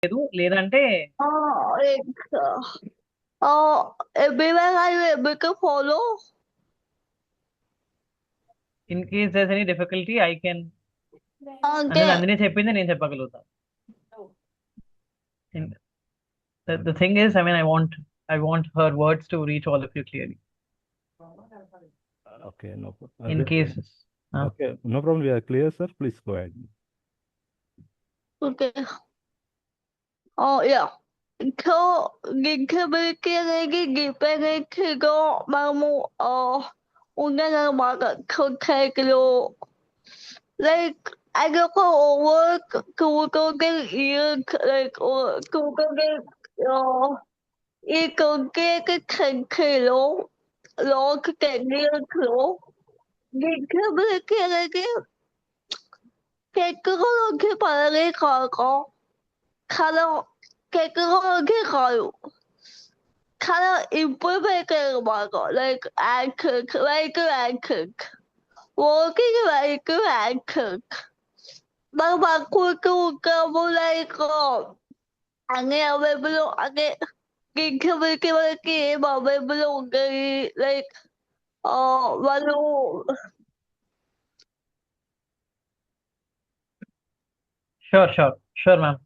లేదు లేదంటే Like, everywhere I make a follow. In case there any difficulty I can అంటే Okay. Nandini చెప్పింది నేను చెప్పగలుగుతాను. The thing is, I mean, I want her words to reach all of you clearly. Okay, no In problem. cases. Okay, no problem. We are clear, sir. Please go ahead. Okay. Oh yeah. So gipenekigo mamu unang mga kakilo like I go over go get ear like or go get go get kakilo lo get near kilo gipenekigo que para que cago cada que cago cada improve que mago like I cook working like I cook Mama kuku kamu like angin apa belum angin kiki mama belum gay like malu Sure, ma'am.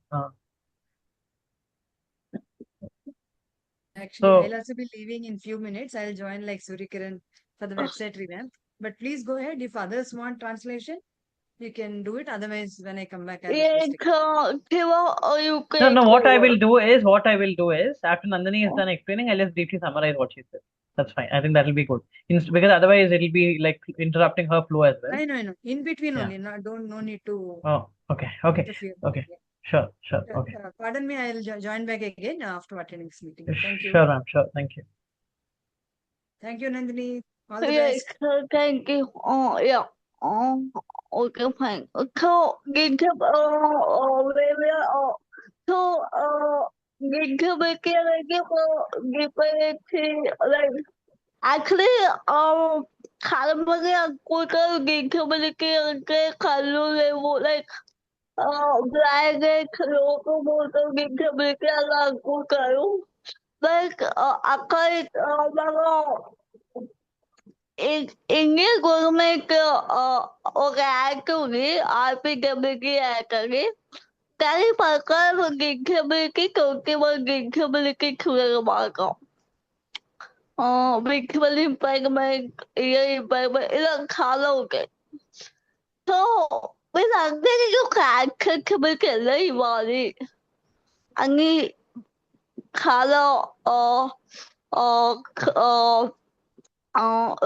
Actually, So- I'll also be leaving in few minutes. I'll join like Surikaran for the website revamp. But please go ahead. If others want translation, you can do it. Otherwise, when I come back, I'll request it. you No, what I will do is after Nandini is done explaining, I'll just briefly summarize what she said. That's fine. I think that will be good. Because otherwise it'll be like interrupting her flow as well. I know. In between Yeah. only. No need to Oh, okay. interfere. Okay. Yeah. Sure. Okay. Pardon me, I'll join back again after attending this meeting. Thank you. Sure, ma'am. Sure. Thank you. Thank you, Nandini. All the Yes, best. thank you. Yeah. Okay, fine. So, maybe, so, like, actually, Kalamari and Kuka, Ginkamaliki, Kalu, like, Black, Locomotor, Ginkamaliki, and Kuka, like, I English government ఒక act ఉంది ఆర్పిడబ్ల్యూకి act అని కానీ ప్రకారం గిగ్గబుల్కి గిగ్గబుల్కి చూడరు బాగా బిగ్గబుల్ ఇంపార్ట్మెంట్ ఇంపార్ట్మెంట్ ఇలా చాలా ఉంటాయి సో వీళ్ళందరికీ ఒక యాక్టబుల్కి వెళ్ళి ఇవ్వాలి అని చాలా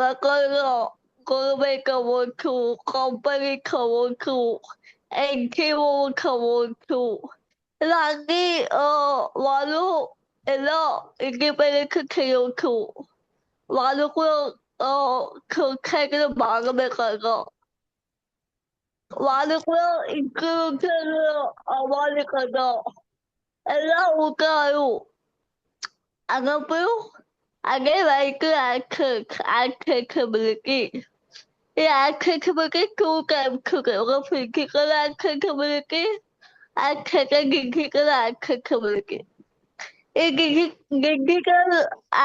రకాలుగా గవర్నమెంట్ కావచ్చు కంపెనీ కావచ్చు ఎన్జిఓ కావచ్చు ఇలా అన్ని వాళ్ళు ఎలా ఇండిపెండెంట్ చేయవచ్చు వాళ్ళు కూడా చేయడం భాగమే కదా వాళ్ళు కూడా ఇంక్లూజన్ అవ్వాలి కదా ఎలా ఉంటారు అన్నప్పుడు అదే రైతు యాక్సెసిబిలిటీ ఈ యాక్సెసిబిలిటీ టూ టైప్స్ ఉంటాయి ఒక physical accessibility and second digital accessibility ఈ డిజిటల్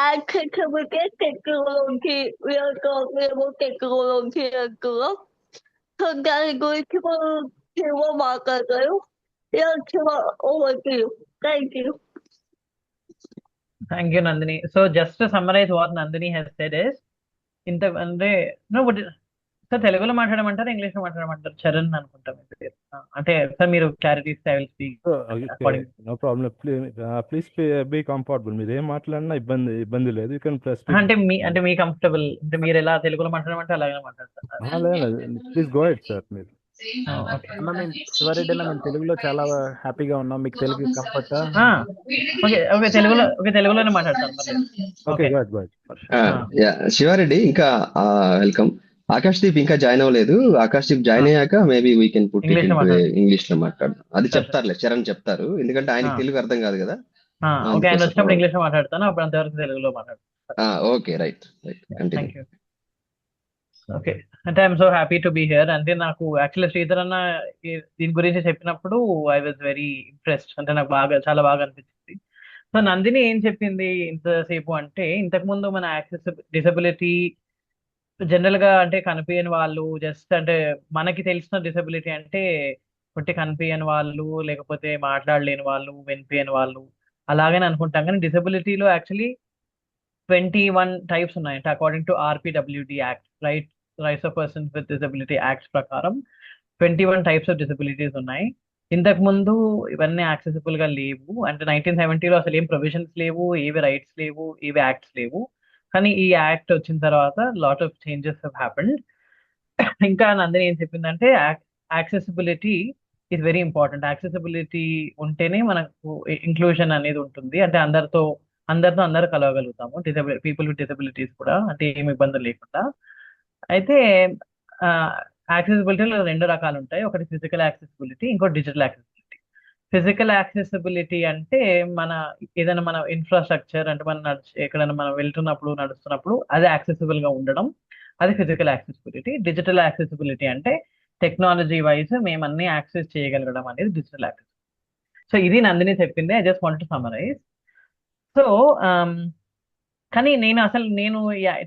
యాక్సెసిబిలిటీ టెక్నాలజీ టెక్నాలజీ అంటున్నాం సో దాని గురించి మనం శివ మాట్లాడతారు over to you thank you Thank you, Nandini. So just to summarize what Nandini has said is, sir తెలుగులో మాట్లాడమంటారు ఇంగ్లీష్లో మాట్లాడమంటారు చరణ్ అనుకుంటా మీ పేరు అంటే సార్ మీరు క్లారిటీ ఇస్తే I will speak according. No problem. Please be comfortable. మీరు ఏం మాట్లాడినా ఇబ్బంది లేదు. యూ కెన్ ప్లస్ అంటే మీ కంఫర్టబుల్ అంటే మీరు ఎలా తెలుగులో మాట్లాడమంటే అలాగే మాట్లాడతారు. Please go head sir. మీరు అన్న మేము శివారెడ్డి అన్న మేము తెలుగులో చాలా హ్యాపీగా ఉన్నాం. మీకు తెలుగు కంఫర్ట్? తెలుగులోనే మాట్లాడతాను. Okay go head. శివారెడ్డి ఇంకా వెల్కమ్. ఆకాష్ దీప్ ఇంకా జాయిన్ అవ్వలేదు. ఆకాష్ దీప్ జాయిన్ అయ్యాక maybe we can put English లో మాట్లాడదాం. అది చెప్తారులే, చరణ్ చెప్తారు, ఎందుకంటే ఆయనకి తెలుగు అర్థం కాదు కదా. ఆయన వచ్చినప్పుడు ఇంగ్లీష్ లో మాట్లాడతాను, అప్పుడు అంతవరకు తెలుగులో మాట్లాడతాను. Okay right continue. ఓకే. అంటే I'm so happy to be here. అంటే నాకు యాక్చువల్లీ శ్రీధర్ అన్న దీని గురించి చెప్పినప్పుడు ఐ వాజ్ వెరీ ఇంప్రెస్డ్. అంటే నాకు చాలా బాగా అనిపించింది. సో నందిని ఏం చెప్పింది ఇంతసేపు అంటే, ఇంతకు ముందు మన యాక్సెస్ డిసబిలిటీ జనరల్ గా అంటే కనిపించని వాళ్ళు, జస్ట్ అంటే మనకి తెలిసిన డిసబిలిటీ అంటే పుట్టి కనిపించని వాళ్ళు, లేకపోతే మాట్లాడలేని వాళ్ళు, వినిపించని వాళ్ళు, అలాగని అనుకుంటాం. కానీ డిసబిలిటీలో యాక్చువల్లీ 21 టైప్స్ ఉన్నాయంట according to RPWD act, rights of persons with disability act ప్రకారం 21 టైప్స్ ఆఫ్ డిసబిలిటీస్ ఉన్నాయి. ఇంతకు ముందు ఇవన్నీ యాక్సెసిబుల్ గా లేవు. అంటే 1970లో అసలు ఏం ప్రొవిజన్స్ లేవు, ఏవి రైట్స్ లేవు, ఏవి యాక్ట్స్ లేవు. కానీ ఈ యాక్ట్ వచ్చిన తర్వాత lot of changes have happened. ఇంకా నందిని ఏం చెప్పిందంటే, accessibility is very important. Accessibility ఉంటేనే మనకు ఇంక్లూజన్ అనేది ఉంటుంది. అంటే అందరితో అందరు కలవగలుగుతాము, పీపుల్ విత్ డిసబిలిటీస్ కూడా, అంటే ఏమి ఇబ్బందులు లేకుండా. అయితే యాక్సెసిబిలిటీలో 2 రకాలు ఉంటాయి. ఒకటి ఫిజికల్ యాక్సెసిబిలిటీ, ఇంకోటి డిజిటల్ యాక్సెసిబిలిటీ. ఫిజికల్ యాక్సెసిబిలిటీ అంటే మన ఏదైనా మన ఇన్ఫ్రాస్ట్రక్చర్, అంటే మనం ఎక్కడైనా మనం వెళ్తున్నప్పుడు నడుస్తున్నప్పుడు అది యాక్సెసిబుల్ గా ఉండడం, అది ఫిజికల్ యాక్సెసిబిలిటీ. డిజిటల్ యాక్సెసిబిలిటీ అంటే టెక్నాలజీ వైజ్ మేము అన్ని యాక్సెస్ చేయగలగడం అనేది డిజిటల్ యాక్సెస్. సో ఇది నందిని చెప్పింది. I just want to summarise. So కానీ నేను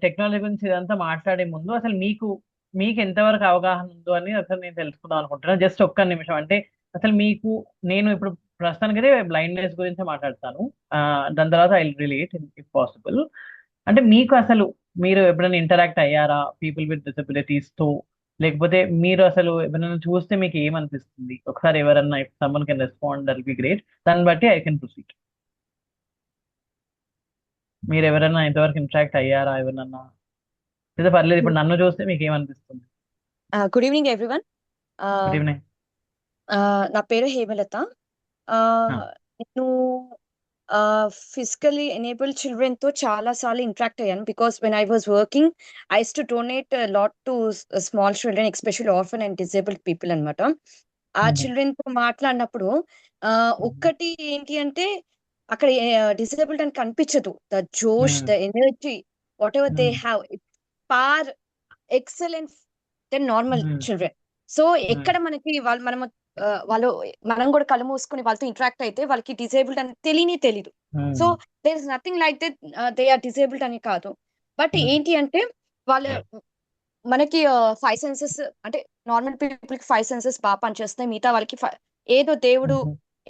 టెక్నాలజీ గురించి ఇదంతా మాట్లాడే ముందు అసలు మీకు ఎంతవరకు అవగాహన ఉందో అని అసలు నేను తెలుసుకుందాం అనుకుంటున్నాను. జస్ట్ ఒక్క నిమిషం. అంటే అసలు నేను ఇప్పుడు ప్రస్తుతానికి బ్లైండ్నెస్ గురించి మాట్లాడతాను. దాని తర్వాత ఐ రిలేట్ ఇఫ్ పాసిబుల్. అంటే మీరు ఎప్పుడైనా ఇంటరాక్ట్ అయ్యారా పీపుల్ విత్ డిసబిలిటీస్ తో? లేకపోతే మీరు అసలు ఎవరైనా చూస్తే మీకు ఏమనిపిస్తుంది? ఒకసారి ఎవరన్నా someone can respond, that be great. దాన్ని బట్టి ఐ కెన్ ప్రొసీడ్. మీరు ఎవరైనా ఇంతవరకు ఇంటరాక్ట్ అయ్యారా ఎవరన్నా? లేదా పర్లేదు, ఇప్పుడు నన్ను చూస్తే మీకు ఏమనిపిస్తుంది? Good evening everyone. Good evening. నా పేరు హేమలత. నేను ఫిజికలీ ఎనేబుల్డ్ చిల్డ్రన్ తో చాలా సార్లు ఇంటరాక్ట్ అయ్యాను. Because when I was working I use to donate lot to small children, especially orphan and disabled people అనమాట. ఆ చిల్డ్రన్ తో మాట్లాడినప్పుడు ఒక్కటి ఏంటి అంటే, అక్కడ డిసేబుల్డ్ అని కనిపించదు. ద జోష్, the energy, whatever they have, far excellent then normal children. So ఎక్కడ మనకి మనం కూడా కళ్ళు మూసుకుని వాళ్ళతో ఇంటరాక్ట్ అయితే వాళ్ళకి డిసేబుల్డ్ అని తెలియదు. So there is nothing like that they are disabled అని కాదు. బట్ ఏంటి అంటే మనకి 5 సెన్సెస్, అంటే నార్మల్ పీపుల్ కి 5 సెన్సెస్ బాగా పనిచేస్తాయి. మిగతా వాళ్ళకి ఏదో దేవుడు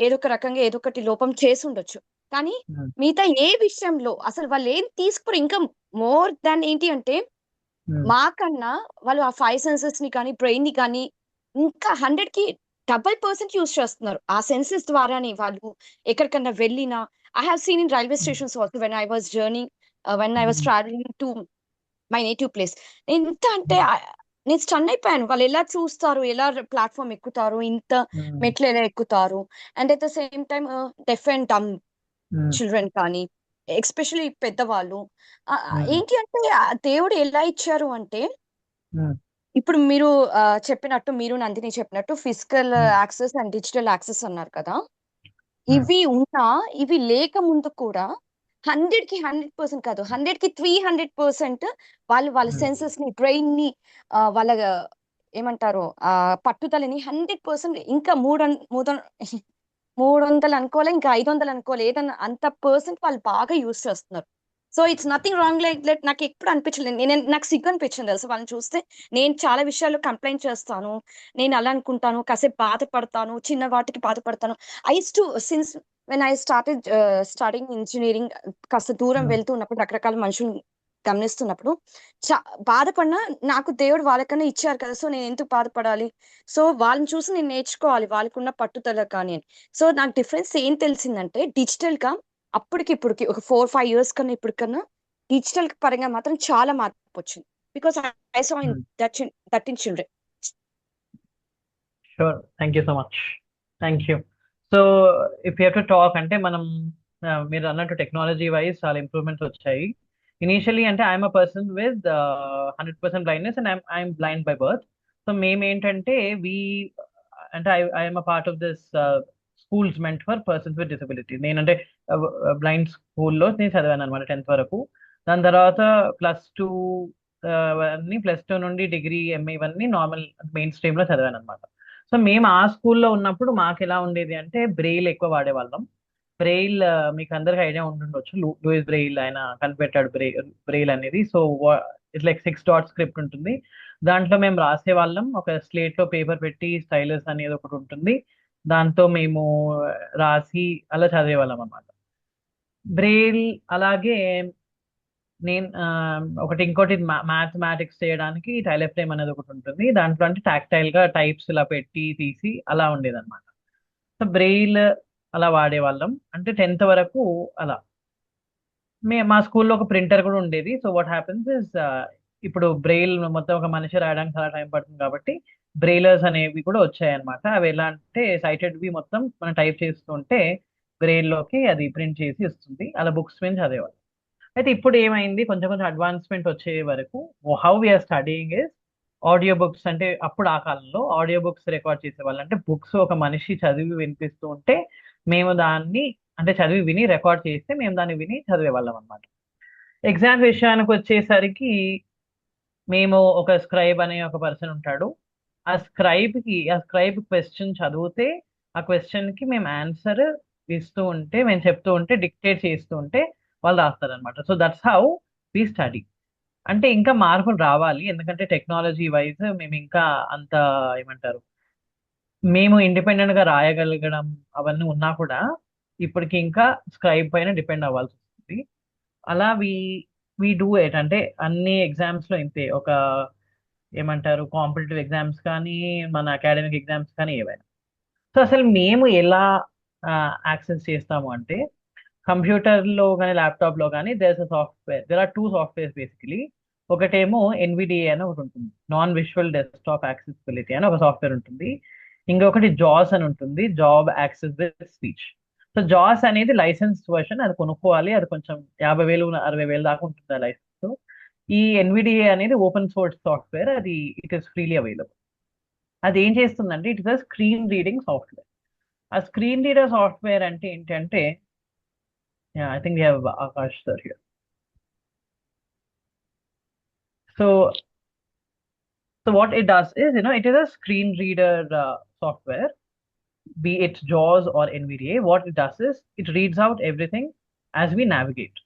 ఏదో ఒక రకంగా ఏదో ఒకటి లోపం చేసి ఉండొచ్చు. కానీ మిగతా ఏ విషయంలో అసలు వాళ్ళు ఏం తీసుకోరు. ఇంకా మోర్ దాన్ ఏంటి అంటే, మాకన్నా వాళ్ళు ఆ 5 సెన్సెస్ ని కానీ బ్రెయిన్ ని కానీ ఇంకా 100కి డబుల్% యూజ్ చేస్తున్నారు. ఆ సెన్సెస్ ద్వారానే వాళ్ళు ఎక్కడికన్నా వెళ్ళినా, I have seen in railway stations also when I was when I was travelling to my native place. ఎంత అంటే నేను స్టన్ అయిపోయాను. వాళ్ళు ఎలా చూస్తారు, ఎలా ప్లాట్ఫామ్ ఎక్కుతారు, ఇంత మెట్లు ఎలా ఎక్కుతారు. And at the same time deaf and dumb children కానీ, ఎస్పెషల్లీ పెద్దవాళ్ళు. ఏంటి అంటే దేవుడు ఎలా ఇచ్చారు అంటే, ఇప్పుడు మీరు చెప్పినట్టు, మీరు నందిని చెప్పినట్టు physical access and digital access అన్నారు కదా. ఇవి లేక ముందు కూడా 100కి 100% కాదు, 100కి 300% వాళ్ళ సెన్సెస్ ని, బ్రెయిన్ ని, వాళ్ళ ఏమంటారు పట్టుదలని 100% ఇంకా 300 అనుకోలే, ఇంకా 500 అనుకోలే, ఏదన్నా అంత % వాళ్ళు బాగా యూజ్ చేస్తున్నారు. So it's nothing wrong like that. నాకు ఎప్పుడు అనిపించలేదు, నాకు సిగ్గు అనిపించింది తెలుసు వాళ్ళని చూస్తే. నేను చాలా విషయాల్లో కంప్లైంట్ చేస్తాను, నేను అలా అనుకుంటాను, కాసేపు బాధపడతాను, చిన్న వాటికి బాధపడతాను. Since when I starting engineering, కాస్త దూరం వెళ్తూ ఉన్నప్పుడు రకరకాల మనుషులు గమనిస్తున్నప్పుడు బాధపడినా, నాకు దేవుడు వాళ్ళకన్నా ఇచ్చారు కదా, సో నేను ఎందుకు బాధపడాలి, సో వాళ్ళని చూసి నేను నేర్చుకోవాలి వాళ్ళకున్న పట్టుదల కానీ అని. సో నాకు డిఫరెన్స్ ఏం తెలిసిందంటే, డిజిటల్ గా అప్పటికి ఇప్పటికి ఒక 4-5 years కన్నా ఇప్పటికన్నా డిజిటల్ పరంగా మాత్రం చాలా మార్పు వచ్చింది. Because I saw in that in children. Sure, thank you so much. Thank you. So if you have to talk అంటే, మీరు అన్నట్టు టెక్నాలజీ వైజ్ చాలా ఇంప్రూవ్మెంట్స్ వచ్చాయి. ఇనీషియలీ అంటే I'm a person with 100% blindness and I'm blind by birth. So మేమేంటంటే I'm a part of this schools meant for persons with disability. నేనంటే blind స్కూల్లో నేను చదివాను అనమాట 10th వరకు. దాని తర్వాత +2 అన్ని +2 నుండి డిగ్రీ ఎంఏ ఇవన్నీ నార్మల్ మెయిన్ స్ట్రీమ్ లో చదివాను అనమాట. సో మేము ఆ స్కూల్లో ఉన్నప్పుడు మాకు ఎలా ఉండేది అంటే బ్రెయిల్ ఎక్కువ వాడేవాళ్ళం. బ్రెయిల్ మీకు అందరికి ఐడియా ఉంటుండొచ్చు. లూయిస్ బ్రెయిల్ ఆయన కనిపెట్టాడు బ్రెయిల్ అనేది. So it's like 6 dot script ఉంటుంది. దాంట్లో మేము రాసేవాళ్ళం. ఒక స్లేట్ లో పేపర్ పెట్టి స్టైలస్ అనేది ఒకటి ఉంటుంది. దాంతో మేము రాసి అలా చదివేవాళ్ళం అనమాట. బ్రెయిల్ అలాగే నేను ఇంకోటి మ్యాథమెటిక్స్ చేయడానికి టైలర్ అనేది ఒకటి ఉంటుంది. దాంట్లో అంటే టాక్టైల్ గా టైప్స్ ఇలా పెట్టి తీసి అలా ఉండేది అనమాట. సో బ్రెయిల్ అలా వాడేవాళ్ళం. అంటే 10th వరకు అలా. మా స్కూల్లో ఒక ప్రింటర్ కూడా ఉండేది. సో వాట్ హ్యాపెన్స్ ఇస్ ఇప్పుడు బ్రెయిల్ మొత్తం ఒక మనిషి రాయడానికి చాలా టైం పడుతుంది కాబట్టి బ్రెయిలర్స్ అనేవి కూడా వచ్చాయన్నమాట. అవి ఎలా అంటే సైటెడ్వి మొత్తం మనం టైప్ చేస్తుంటే బ్రెయిల్ లోకి అది ప్రింట్ చేసి ఇస్తుంది. అలా బుక్స్ మీద చదివేవాళ్ళం. అయితే ఇప్పుడు ఏమైంది, కొంచెం కొంచెం అడ్వాన్స్మెంట్ వచ్చే వరకు how we're studying is audio books. అంటే అప్పుడు ఆ కాలంలో ఆడియో బుక్స్ రికార్డ్ చేసేవాళ్ళు. అంటే బుక్స్ ఒక మనిషి చదివి వినిపిస్తూ ఉంటే మేము దాన్ని అంటే చదివి విని రికార్డ్ చేస్తే మేము దాన్ని విని చదివేవాళ్ళం అనమాట. ఎగ్జామ్ విషయానికి వచ్చేసరికి మేము ఒక స్క్రైబ్ అనే ఒక పర్సన్ ఉంటాడు. ఆ స్క్రైబ్ క్వశ్చన్ చదివితే ఆ క్వశ్చన్ కి మేము ఆన్సర్ ఇస్తూ ఉంటే మేము చెప్తూ ఉంటే డిక్టేట్ చేస్తూ ఉంటే వాళ్ళు రాస్తారనమాట. So that's how we study. అంటే ఇంకా మార్పులు రావాలి, ఎందుకంటే టెక్నాలజీ వైజ్ మేము ఇంకా అంత ఏమంటారు మేము ఇండిపెండెంట్ గా రాయగలగడం అవన్నీ ఉన్నా కూడా ఇప్పటికి ఇంకా స్క్రైబ్ పైన డిపెండ్ అవ్వాల్సి వస్తుంది. అలా వి డూ ఇట్. అంటే అన్ని ఎగ్జామ్స్ లో ఇంతే, ఒక ఏమంటారు కాంపిటేటివ్ ఎగ్జామ్స్ కానీ మన అకాడమిక్ ఎగ్జామ్స్ కానీ ఏవైనా. సో అసలు మేము ఎలా యాక్సెస్ చేస్తాము అంటే కంప్యూటర్లో కానీ ల్యాప్టాప్లో కానీ దేర్ ఆర్ 2 సాఫ్ట్వేర్స్ బేసికలీ. ఒకటేమో ఎన్విడిఏ అని ఒకటి ఉంటుంది, నాన్ విజువల్ డెస్క్టాప్ యాక్సెసిబిలిటీ అని ఒక సాఫ్ట్వేర్ ఉంటుంది. ఇంకొకటి జాస్ అని ఉంటుంది, job access with speech. So జాస్ అనేది లైసెన్స్డ్ వర్షన్, అది కొనుక్కోవాలి. అది కొంచెం 50,000 60,000 దాకా ఉంటుంది ఆ లైసెన్స్. ఈ ఎన్విడిఏ అనేది ఓపెన్ సోర్స్ సాఫ్ట్వేర్, అది ఇట్ ఈస్ ఫ్రీలీ అవైలబుల్. అది ఏం చేస్తుందంటే it is a screen reading software. ఆ స్క్రీన్ రీడర్ సాఫ్ట్వేర్ అంటే ఏంటంటే I think we have Akash sir here. So what it does is, it is a screen reader software, be it JAWS or NVDA. What it does is it reads out everything as we navigate.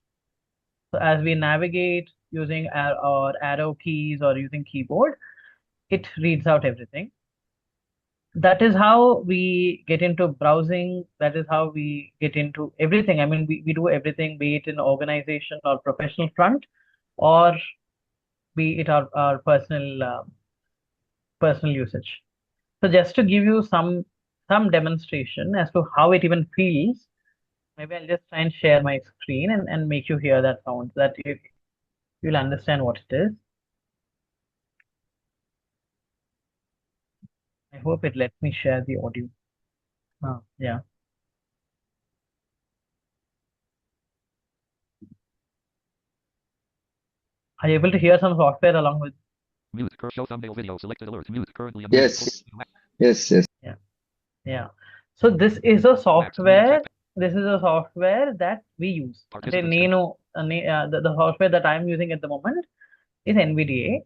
So as we navigate using our arrow keys or using keyboard, it reads out everything. That is how we get into browsing. That is how we get into everything. I mean, we do everything, be it in organization or professional front, or be it our personal usage. So just to give you some demonstration as to how it even feels, maybe I'll just try and share my screen and make you hear that sound, that you'll understand what it is. I hope it lets me share the audio. Yeah. Are you able to hear some software along with? Mute. Show thumbnail video. Selected alert. Mute. Currently. Yes. Yes. Yeah. So this is a software. This is a software that we use. The software that I'm using at the moment is NVDA.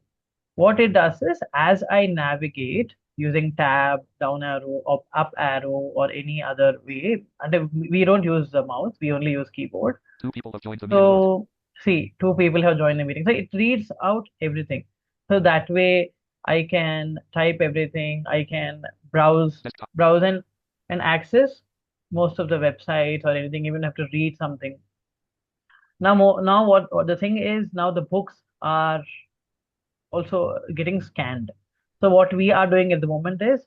What it does is, as I navigate using tab, down arrow, or up arrow, or any other way, and we don't use the mouse, we only use keyboard. 2 people have joined the meeting. So see, 2 people have joined the meeting. So it reads out everything. So that way I can type everything. I can browse and access most of the websites or anything, even have to read something. Now what the thing is, now the books are also getting scanned. So what we are doing at the moment is,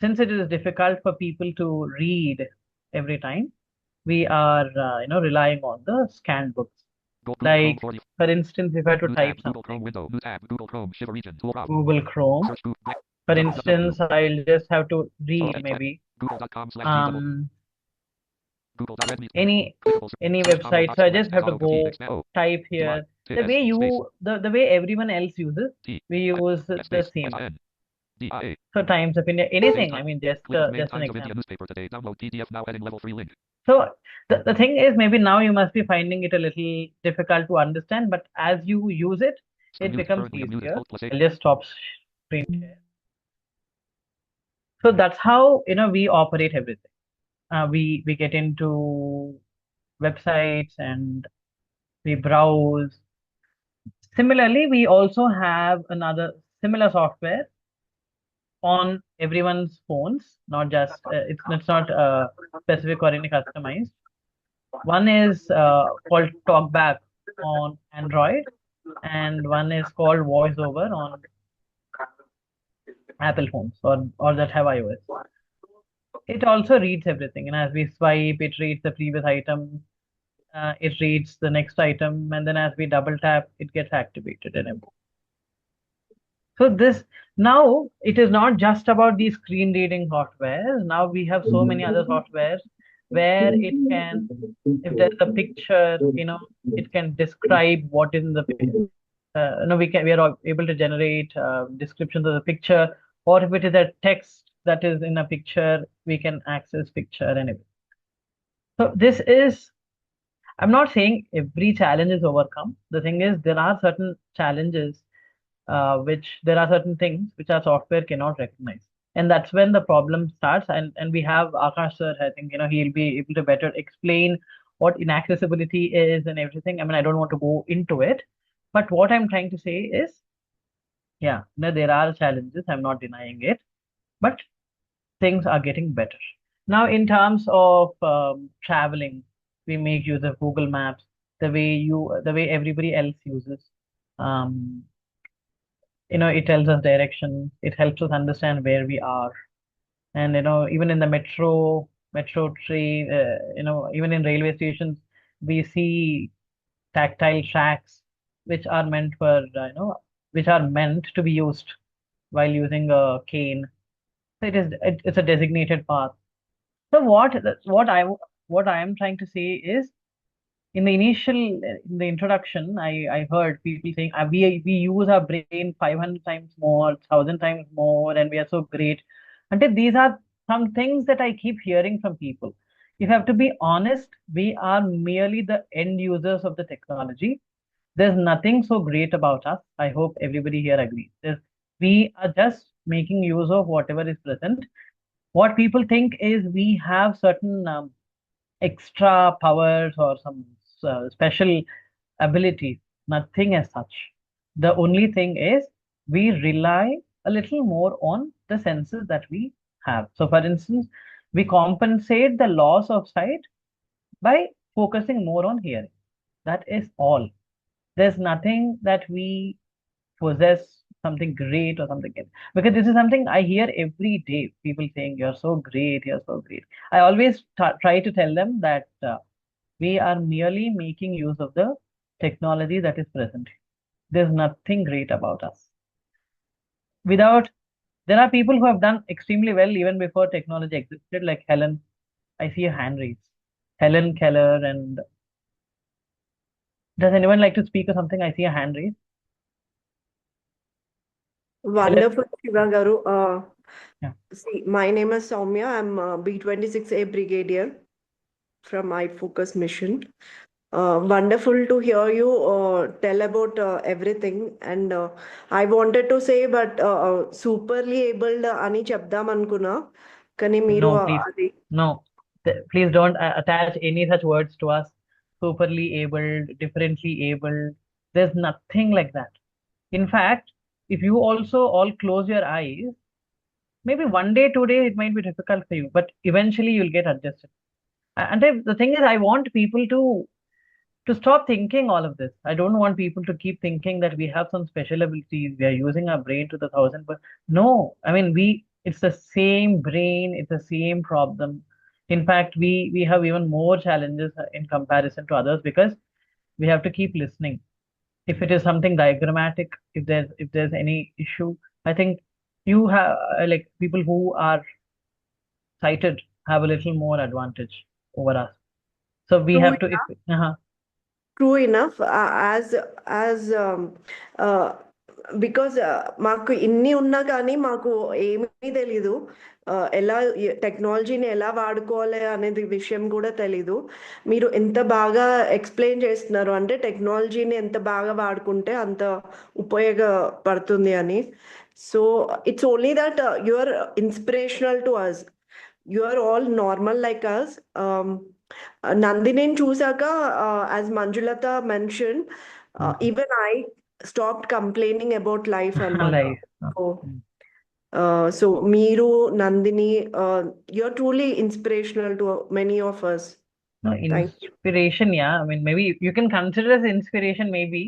since it is difficult for people to read every time, we are relying on the scanned books. Like, for instance, if I had to type something, Google Chrome window, new tab, Google Chrome, Shiver region, tool bar. Google Chrome. Search Google. For instance, I'll just have to read maybe any website. So I just have to go type here. The way everyone else uses, we use the same. So Times of India, anything. I mean, just an example. Download PDF now, heading level 3 link. So the thing is, maybe now you must be finding it a little difficult to understand, but as you use it, Some it music becomes currently in music easier. alt plus I'll just stop screen share. So that's how, we operate everything. We get into websites and we browse. Similarly, we also have another similar software on everyone's phones, not just it's not specific or any customized. One is called TalkBack on Android, and one is called VoiceOver on Apple phones or that have iOS. It also reads everything, and as we swipe, it reads the previous item, it reads the next item, and then as we double tap, it gets activated and everything. So this now it is not just about these screen reading softwares. Now we have so many other softwares where it can, if there's a picture, it can describe what is in the picture. We are able to generate descriptions of the picture, or if it is a text that is in a picture, we can access picture and everything. So this is, I'm not saying every challenge is overcome. The thing is, there are certain challenges there are certain things which our software cannot recognize. And that's when the problem starts. And we have Akash sir, I think, he'll be able to better explain what inaccessibility is and everything. I mean, I don't want to go into it, but what I'm trying to say is, yeah, there are challenges. I'm not denying it, but things are getting better. Now, in terms of traveling, we make use of Google Maps the way everybody else uses. It tells us direction. It helps us understand where we are. And, even in the metro train, even in railway stations, we see tactile tracks, which are meant which are meant to be used while using a cane. So it's a designated path. So what I am trying to say is, in the introduction, I heard people saying we use our brain 500 times more, 1,000 times more, and we are so great. And these are some things that I keep hearing from people. If I have to be honest, we are merely the end users of the technology. There's nothing so great about us. I hope everybody here agrees. We are just making use of whatever is present. What people think is we have certain extra powers or some special abilities. Nothing as such. The only thing is we rely a little more on the senses that we have. So, for instance, we compensate the loss of sight by focusing more on hearing. That is all. There's nothing that we possess something great or something else. Because this is something I hear every day. People saying, "You're so great, you're so great." I always try to tell them that we are merely making use of the technology that is present. There's nothing great about us. There are people who have done extremely well even before technology existed, like Helen. I see a hand raised. Helen Keller. And does anyone like to speak or something? I see a hand raised. Wonderful, Shiva Garu. Yeah. See, my name is Soumya. I'm B26A Brigadier from iFocus Mission. Wonderful to hear you tell about everything. And I wanted to say, but superly abled ani చెప్దాం అనుకున్నా కానీ మీరు No, please. అది No. Please don't attach any such words to us. Superly abled, differently abled. There's nothing like that. In fact, if you also all close your eyes, maybe one day, 2 days, it might be difficult for you, but eventually you'll get adjusted. And the thing is, I want people to stop thinking all of this. I don't want people to keep thinking that we have some special abilities, we are using our brain to the 1,000. But no, I mean, it's the same brain, it's the same problem. In fact, we have even more challenges in comparison to others because we have to keep listening. If it is something diagrammatic, if there's any issue, I think you have like people who are sighted have a little more advantage over us. So we have to. True enough, as because మాకు ఇన్ని ఉన్నా కానీ మాకు ఏమీ తెలీదు ఎలా టెక్నాలజీని ఎలా వాడుకోవాలి అనేది విషయం కూడా తెలీదు. మీరు ఎంత బాగా ఎక్స్ప్లెయిన్ చేస్తున్నారు అంటే టెక్నాలజీని ఎంత బాగా వాడుకుంటే అంత ఉపయోగపడుతుంది అని. So it's only that you are inspirational to us. You are all normal like us. నందినిని చూసాక as Manjulata mention, even I stopped complaining about life అన్నమాట. Life So Meeru, Nandini, you're truly inspirational to many of us. Thank you. inspiration, yeah. I mean, maybe you can consider as inspiration, maybe,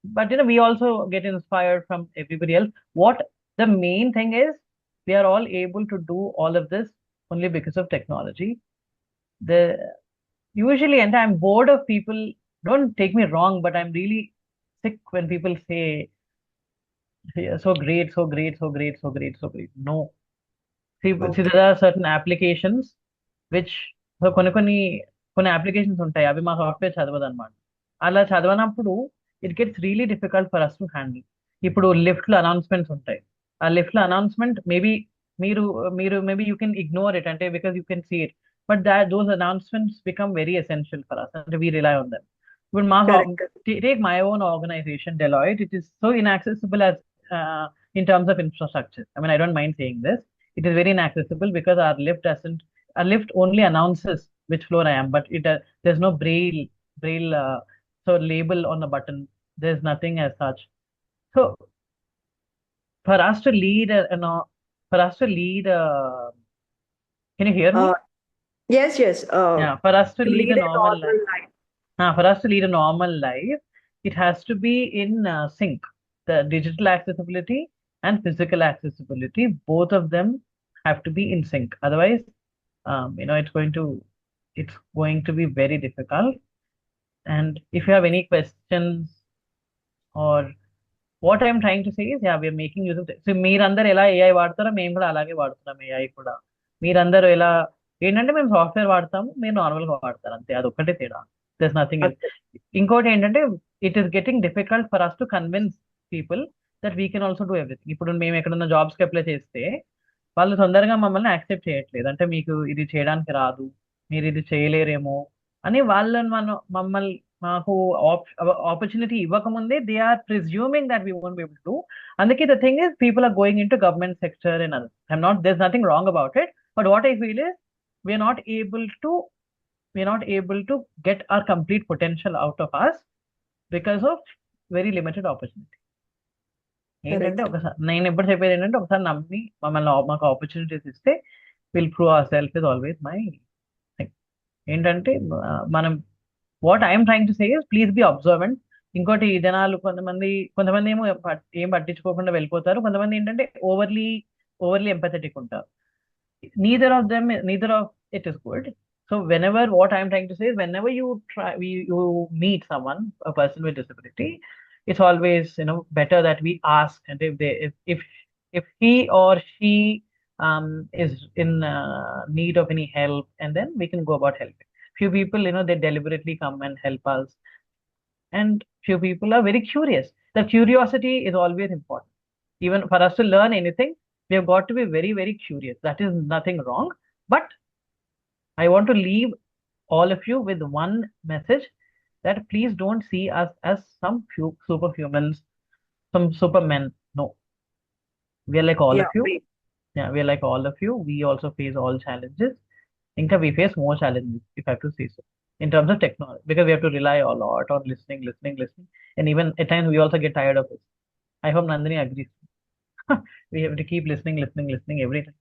but we also get inspired from everybody else. What the main thing is, we are all able to do all of this only because of technology. The usually, and I'm bored of people. Don't take me wrong, but I'm really sick when people say, "Yeah, so great, so great, so great, so great, so great." No. See, there are certain applications which so కొన్ని applications ఉంటాయి, అవి మా software చదవదు అనమాట. అలా చదవనప్పుడు it gets really difficult for us to handle. ఇప్పుడు lift లో అనౌన్స్మెంట్స్ ఉంటాయి. ఆ లిఫ్ట్ లో announcement maybe maybe you can ignore it అంటే because you can see it, but those announcements become very essential for us అంటే we rely on them. ఇప్పుడు మా Correct. take my own organization, Deloitte. It is so inaccessible as in terms of infrastructure. I mean, I don't mind saying this. It is very inaccessible because our lift only announces which floor I am, but there's no braille so label on the button. There's nothing as such. So for us to lead can you hear me? Yes. Yeah, for us to lead a normal life. life. For us to lead a normal life, it has to be in sync. The digital accessibility and physical accessibility, both of them have to be in sync. Otherwise, it's going to be very difficult. And if you have any questions or what I'm trying to say is, yeah, we are making use of it. So మీరందరూ ఎలా AI వాడతారో మేము కూడా అలాగే వాడుతున్నాం AI కూడా. మీరందరూ ఎలా ఏంటంటే మేము సాఫ్ట్వేర్ వాడతాము, మీరు నార్మల్ గా వాడతారు అంతే, అదొక్కటే తేడా. There's nothing else. ఇంకోటి ఏంటంటే it is getting difficult for us to convince people that we can also do everything. ఇప్పుడు మేము ఎక్కడన్నా జాబ్స్కి అప్లై చేస్తే వాళ్ళు తొందరగా మమ్మల్ని యాక్సెప్ట్ చేయట్లేదు. అంటే మీకు ఇది చేయడానికి రాదు, మీరు ఇది చేయలేరేమో అని వాళ్ళని మాకు ఆపర్చునిటీ ఇవ్వకముందే they are presuming that we won't be able to. అందుకే the thing is people are going in to government sector and other. there's nothing wrong about it, but what I feel is we're not able to get our complete potential out of us because of very limited opportunity. ఏంటంటే ఒకసారి నేను ఎప్పుడు చెప్పేది ఏంటంటే ఒకసారి నమ్మి మాకు opportunities ఇస్తే will prove our self is always my thing. ఏంటంటే మనం what I'm trying to say is please be observant. ఇంకోటి జనాలు కొంతమంది ఏమో ఏం పట్టించుకోకుండా వెళ్ళిపోతారు, కొంతమంది ఏంటంటే ఓవర్లీ ఎంపథెటిక్ ఉంటారు. neither of it is good. So what I'm trying to say is whenever you meet someone, a person with disability, it's always better that we ask, and if he or she is in need of any help, and then we can go about helping. Few people they deliberately come and help us, and few people are very curious. The curiosity is always important. Even for us to learn anything, we have got to be very, very curious. That is nothing wrong. But I want to leave all of you with one message, that please don't see us as some few superhumans, some supermen. No. We are like all of you. Yeah, we are like all of you. We also face all challenges. Inka we face more challenges, if I have to say so, in terms of technology, because we have to rely a lot on listening. And even at times we also get tired of it. I hope Nandini agrees. We have to keep listening every time.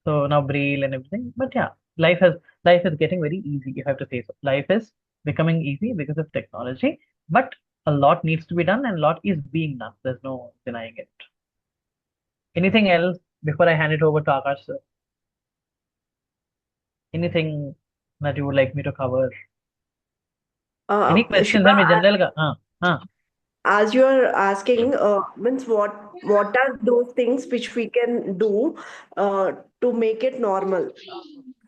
So now braille and everything, but yeah, life is getting very easy, if I have to say so. Life is becoming easy because of technology, but a lot needs to be done and a lot is being done. There's no denying it. Anything else before I hand it over to Akash sir? Anything that you would like me to cover? Any questions? Shiva, general as you are asking, means what are those things which we can do to make it normal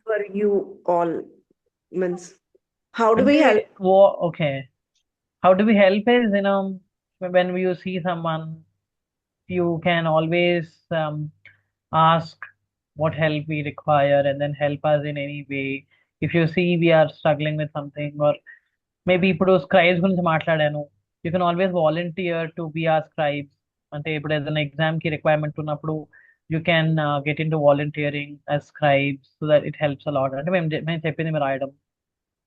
for you all? Means how do we help? Okay. How do we help is, when you see someone, you can always ask what help we require and then help us in any way. If you see we are struggling with something, or maybe ఇప్పుడు scribes గురించి మాట్లాడాను, you can always volunteer to be a scribes. అంటే ఇప్పుడు ఏదైనా exam కి requirement ఉన్నప్పుడు you can get in to volunteering as scribes so that it helps a lot. అంటే మేము చెప్పింది మీరు రాయడం.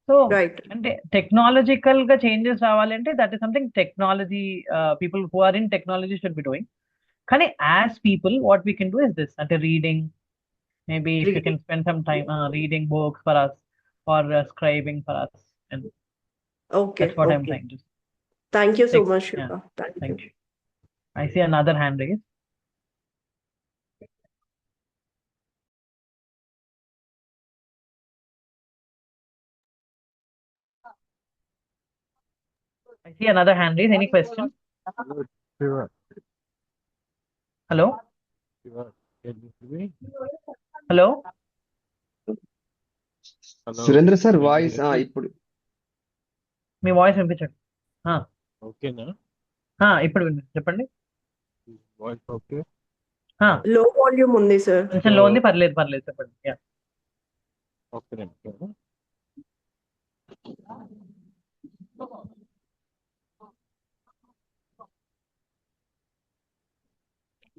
So Right. అంటే టెక్నాలజికల్ గా చేంజెస్ రావాలంటే that is something technology, people who are in technology should be doing. కానీ as people what we can do is this, అంటే reading. Maybe if you Reading. can spend some time reading books for us or scribing for us, and Okay. that's what I'm Okay. trying to say. Thank you so Thank- much, yeah, Shiva. Thank you. thank you. I see another hand raised. I see another hand raised. Any question? Shiva, Hello? Shiva, can you hear me? Hello? Hello, Surendra sir can you voice hear me? ఇప్పుడు మీ voice వినిపించండి. ఓకేనా? ఇప్పుడు చెప్పండి. Voice okay? Low volume ఉంది, sir. కొంచెం లో ఉంది, పర్లేదు చెప్పండి. Yeah. ఓకే నిమిషం.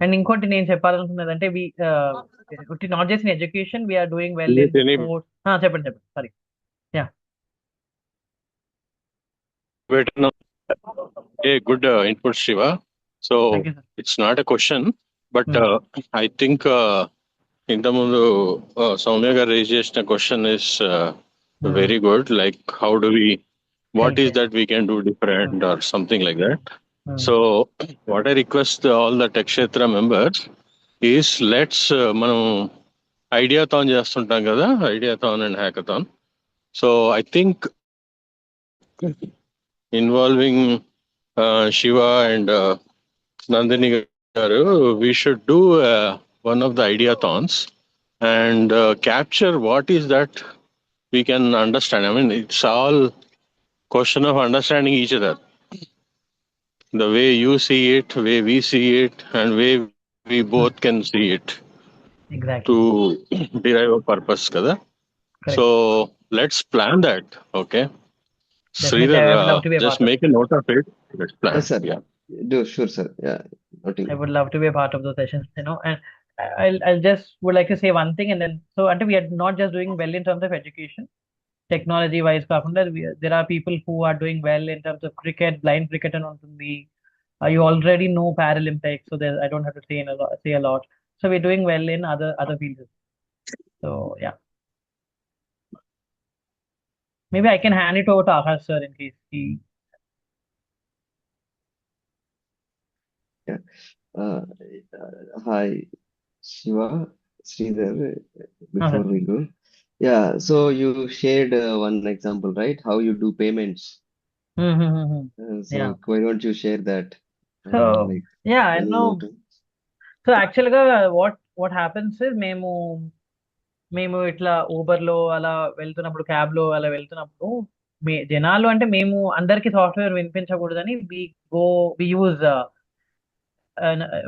అండ్ ఇంకోటి నేను చెప్పాలనుకున్నది అంటే not just in education, we're doing well in sports. చెప్పండి. Sorry. Good input, Shiva. So Thank you, sir. it's not a question, but I think in the mundu Soumya garu raise chesina question is very good. Like, how do we, what Thank is you. that we can do different or something like that. So what I request all the Tech Kshetra members is, let's మనం ideathon చేస్తుంటాం కదా, ideathon and hackathon. So I think involving Shiva and Nandini garu, we should do one of the ideathons and capture what is that we can understand. I mean, it's all question of understanding each other. The way you see it, way we see it, and way we both can see it Exactly. to derive a purpose kada. Correct. So let's plan that. Okay, Definitely, Sridhar, I would love to be a just part of make a note of it. Let's plan. Yes, sir. Yeah. Do sure, sir. Yeah, noting. I would love to be a part of those sessions, and I'll just would like to say one thing, and then until we are not just doing well in terms of education, technology wise kaakunda, there are people who are doing well in terms of cricket, blind cricket and untundi. You already know Paralympics, so I don't have to say a lot. So we're doing well in other fields. So yeah, maybe I can hand it over to Akash sir in case he. Hi, Shiva, Sridhar, before we go. Yeah, so you shared one example, right? How you do payments. So Yeah. why don't you share that? So Like, yeah, I any know. note? So యాక్చువల్గా what happens మేము ఇట్లా ఊబర్లో అలా వెళ్తున్నప్పుడు, క్యాబ్లో అలా వెళ్తున్నప్పుడు, జనాలు అంటే మేము అందరికి సాఫ్ట్వేర్ వినిపించకూడదని we use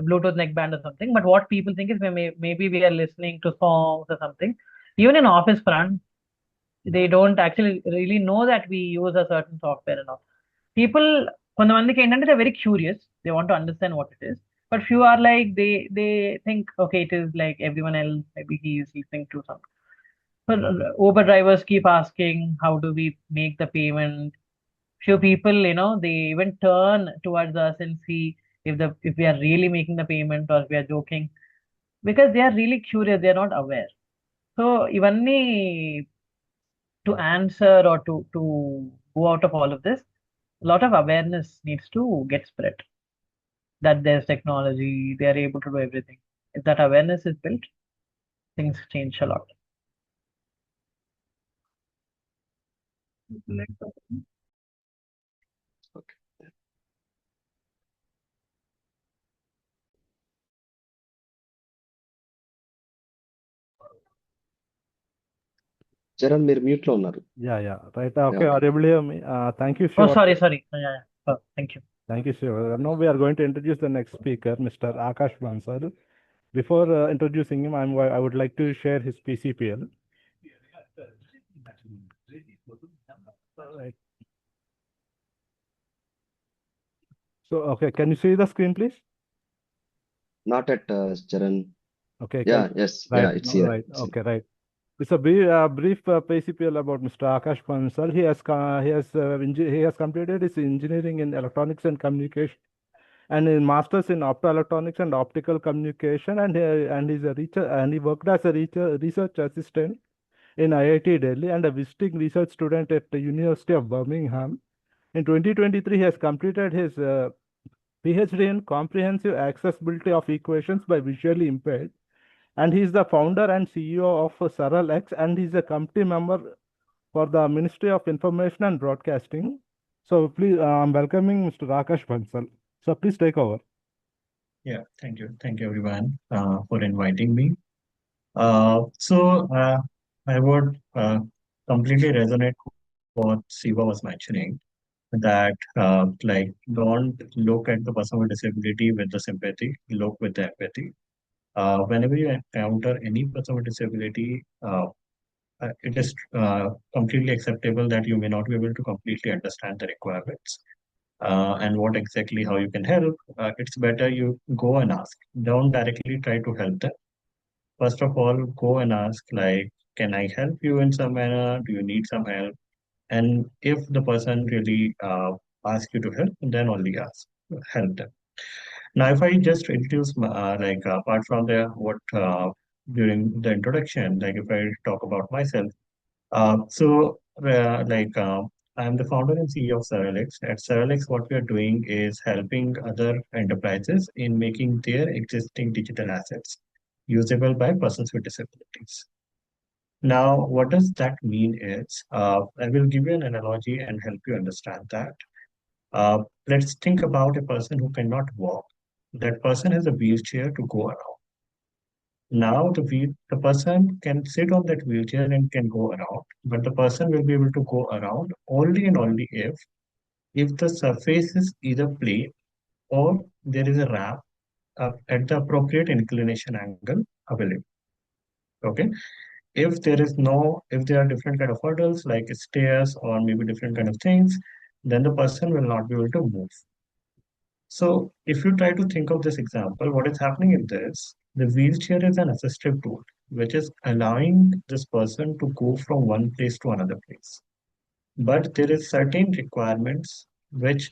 Bluetooth neckband or something. But what people think is maybe we are listening to songs or something. Even in office front, they don't actually really know that we use a certain software and all. People, కొంతమందికి ఏంటంటే they're very curious. They want to understand what it is. But few are like, they think, okay, it is like everyone else. Maybe he is listening to something. So Uber drivers keep asking, how do we make the payment? Few people, they even turn towards us and see if we are really making the payment or if we are joking, because they are really curious. They are not aware. So ivanni to answer or to go out of all of this, a lot of awareness needs to get spread that there's technology, they are able to do everything. If that awareness is built, things change a lot. Okay. Charan, మీరు mute లో ఉన్నారు. Yeah. Right. Okay. Yeah. Are you able to hear me? Thank you, Oh, Shiva. sorry. Yeah. Thank you. Thank you, Shiva. Now we are going to introduce the next speaker, Mr. Akash Bansal. Before introducing him, I would like to share his PCPL. Right. So, okay, can you see the screen, please? Not at Charan. Okay, Yeah, yes, yeah, right, it's here. right, It's here. okay, right. It's a brief PCPL about Mr. Akash Bansal. He has completed his engineering in electronics and communication, and his master's in optoelectronics and optical communication, and he worked as a research assistant in IIT Delhi and a visiting research student at the University of Birmingham. In 2023, he has completed his PhD in comprehensive accessibility of equations by visually impaired, and he is the founder and CEO of SaralX, and he is a committee member for the Ministry of Information and Broadcasting. So please, I'm welcoming Mr. Akash Bansal. So please take over. Yeah, thank you. Thank you everyone for inviting me. I would completely resonate what Siva was mentioning, that like don't look at the person with disability with the sympathy, look with the empathy. Whenever you encounter any person with disability, it is completely acceptable that you may not be able to completely understand the requirements and what exactly how you can help. It's better you go and ask. Don't directly try to help them. First of all, go and ask, like, can I help you in some manner? Do you need some help? And if the person really asks you to help, then only help them. Now, if I just introduce, apart from the what during the introduction, like if I talk about myself, I'm the founder and CEO of Seralex. At Seralex, what we are doing is helping other enterprises in making their existing digital assets usable by persons with disabilities. Now, what does that mean is, I will give you an analogy and help you understand that. Let's think about a person who cannot walk. That person has a wheelchair to go around. Now the person can sit on that wheelchair and can go around, but the person will be able to go around only and only if the surface is either plain or there is a ramp at the appropriate inclination angle available. Okay. If there are different kind of hurdles like stairs or maybe different kind of things, then the person will not be able to move. So if you try to think of this example, what is happening in this, the wheelchair is an assistive tool, which is allowing this person to go from one place to another place. But there is certain requirements which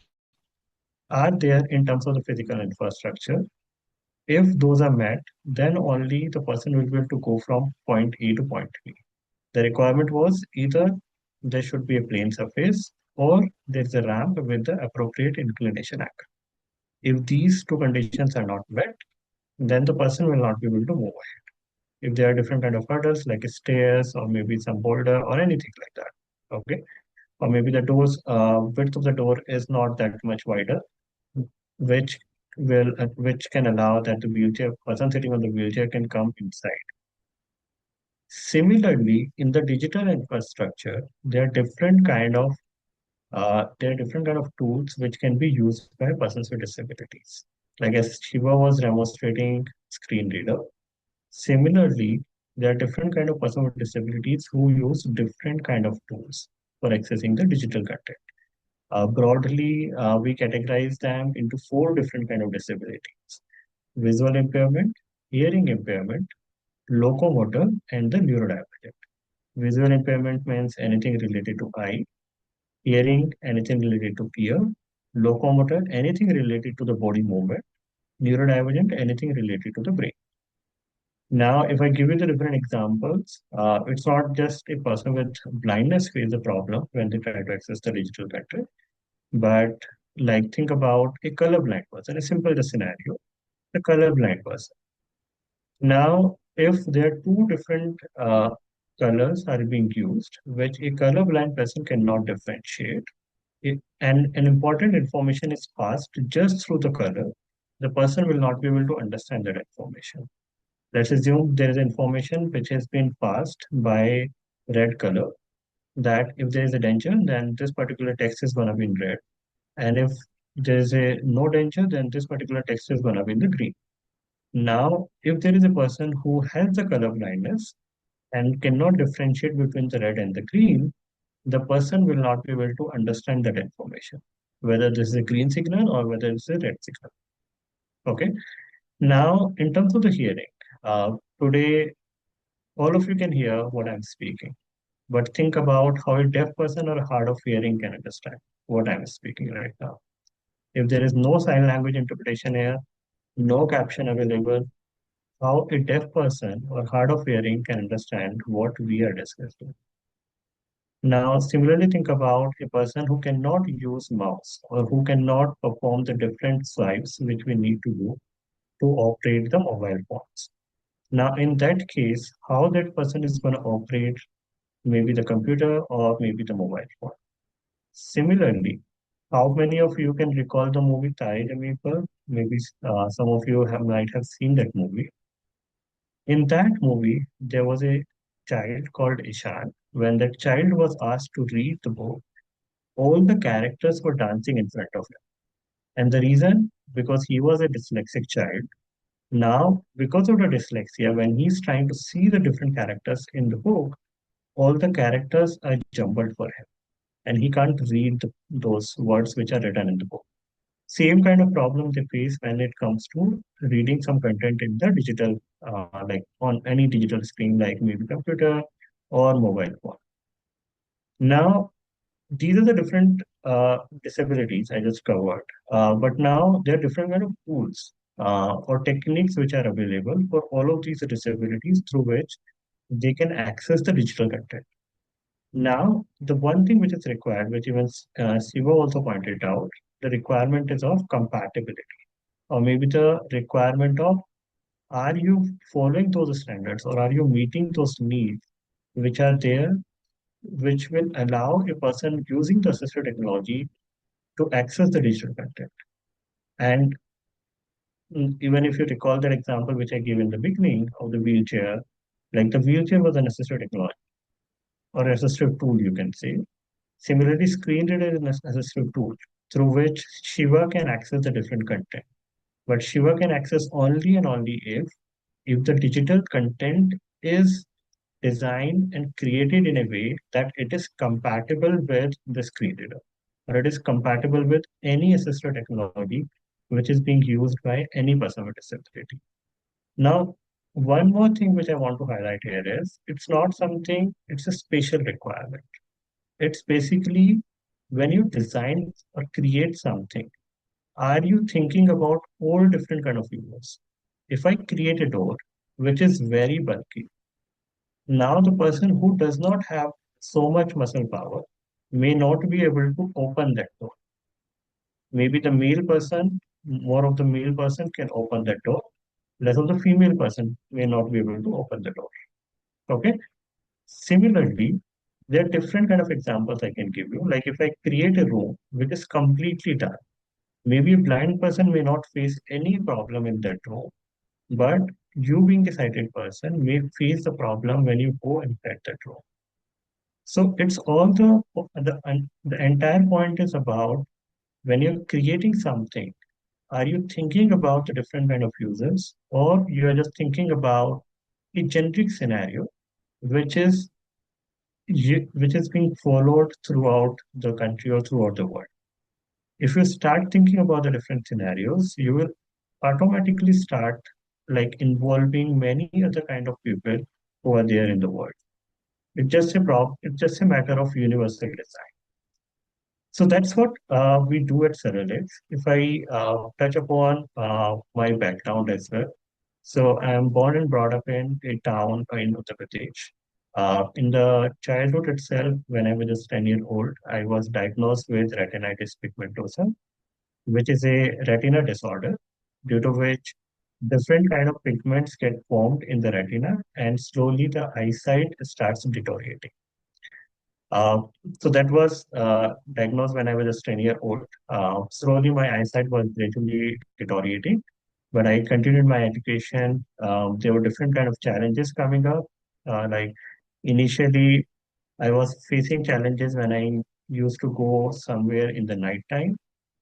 are there in terms of the physical infrastructure. If those are met, then only the person will be able to go from point A to point B. The requirement was either there should be a plane surface or there's a ramp with the appropriate inclination angle. If these two conditions are not met, then the person will not be able to move ahead. If there are different kind of hurdles like stairs or maybe some boulder or anything like that, okay? Or maybe the doors, width of the door is not that much wider, which can allow that the wheelchair person sitting on the wheelchair can come inside. Similarly, in the digital infrastructure, there are different kind of tools which can be used by persons with disabilities. Like as Shiva was demonstrating screen reader. Similarly, there are different kind of persons with disabilities who use different kind of tools for accessing the digital content. Broadly, we categorize them into 4 different kind of disabilities: visual impairment, hearing impairment, locomotor, and the neurodivergent. Visual impairment means anything related to eye, hearing, anything related to ear, locomotor, anything related to the body movement, neurodivergent, anything related to the brain. Now, if I give you the different examples, it's not just a person with blindness face a problem when they try to access the digital content, but like think about a colorblind person, a simple scenario, a colorblind person. Now, if there are 2 different colors are being used, which a colorblind person cannot differentiate, and an important information is passed just through the color, the person will not be able to understand that information. Let's assume there is information which has been passed by red color, that if there is a danger, then this particular text is going to be in red. And if there is no danger, then this particular text is going to be in the green. Now, if there is a person who has the color blindness and cannot differentiate between the red and the green, the person will not be able to understand that information, whether this is a green signal or whether it's a red signal. Okay. Now, in terms of the hearing, today all of you can hear what I'm speaking, but think about how a deaf person or a hard of hearing can understand what I'm speaking right now. If there is no sign language interpretation here, no caption available, how a deaf person or hard of hearing can understand what we are discussing. Now, similarly, think about a person who cannot use mouse or who cannot perform the different swipes which we need to do to operate the mobile phones. Now, in that case, how that person is going to operate maybe the computer or maybe the mobile phone. Similarly, how many of you can recall the movie Tare Zameen Par? Maybe some of you might have seen that movie. In that movie, there was a child called Ishan. When that child was asked to read the book, all the characters were dancing in front of him. And the reason, because he was a dyslexic child. Now, because of the dyslexia, when he's trying to see the different characters in the book, all the characters are jumbled for him, and he can't read those words which are written in the book. Same kind of problem they face when it comes to reading some content in the digital, like on any digital screen, like maybe computer or mobile phone. Now, these are the different disabilities I just covered. But now there are different kind of tools or techniques which are available for all of these disabilities through which they can access the digital content. Now, the one thing which is required, which even Siva also pointed out, the requirement is of compatibility, or maybe the requirement of are you following those standards or are you meeting those needs which are there, which will allow a person using the assistive technology to access the digital content. And even if you recall that example which I gave in the beginning of the wheelchair, like the wheelchair was an assistive technology or assistive tool, you can say. Similarly, screen reader is an assistive tool through which Shiva can access the different content. But Shiva can access only and only if the digital content is designed and created in a way that it is compatible with the screen reader, or it is compatible with any assistive technology which is being used by any person with disability. Now, one more thing which I want to highlight here is it's not something, it's a spatial requirement. It's basically when you design or create something, are you thinking about all different kind of users? If I create a door which is very bulky, now the person who does not have so much muscle power may not be able to open that door. Maybe the male person, more of the male person can open that door. Less of the female person may not be able to open the door. Okay. Similarly, there are different kind of examples I can give you. Like if I create a room which is completely dark, maybe a blind person may not face any problem in that room, but you being a sighted person may face the problem when you go inside that room. So it's all the entire point is about when you're creating something, are you thinking about the different kind of users, or you are just thinking about a generic scenario, which is which is being followed throughout the country or throughout the world. If you start thinking about the different scenarios, you will automatically start like involving many other kind of people who are there in the world. It's just a matter of universal design. So that's what we do at Seralex. If I touch upon my background as well. So I am born and brought up in a town in Uttar Pradesh. In the childhood itself, when I was just 10 years old, I was diagnosed with retinitis pigmentosa, which is a retina disorder due to which different kind of pigments get formed in the retina and slowly the eyesight starts deteriorating. Uh, so that was diagnosed when I was just 10 years old. Slowly my eyesight was gradually deteriorating, but I continued my education. There were different kind of challenges coming up. Like initially, I was facing challenges when I used to go somewhere in the night time,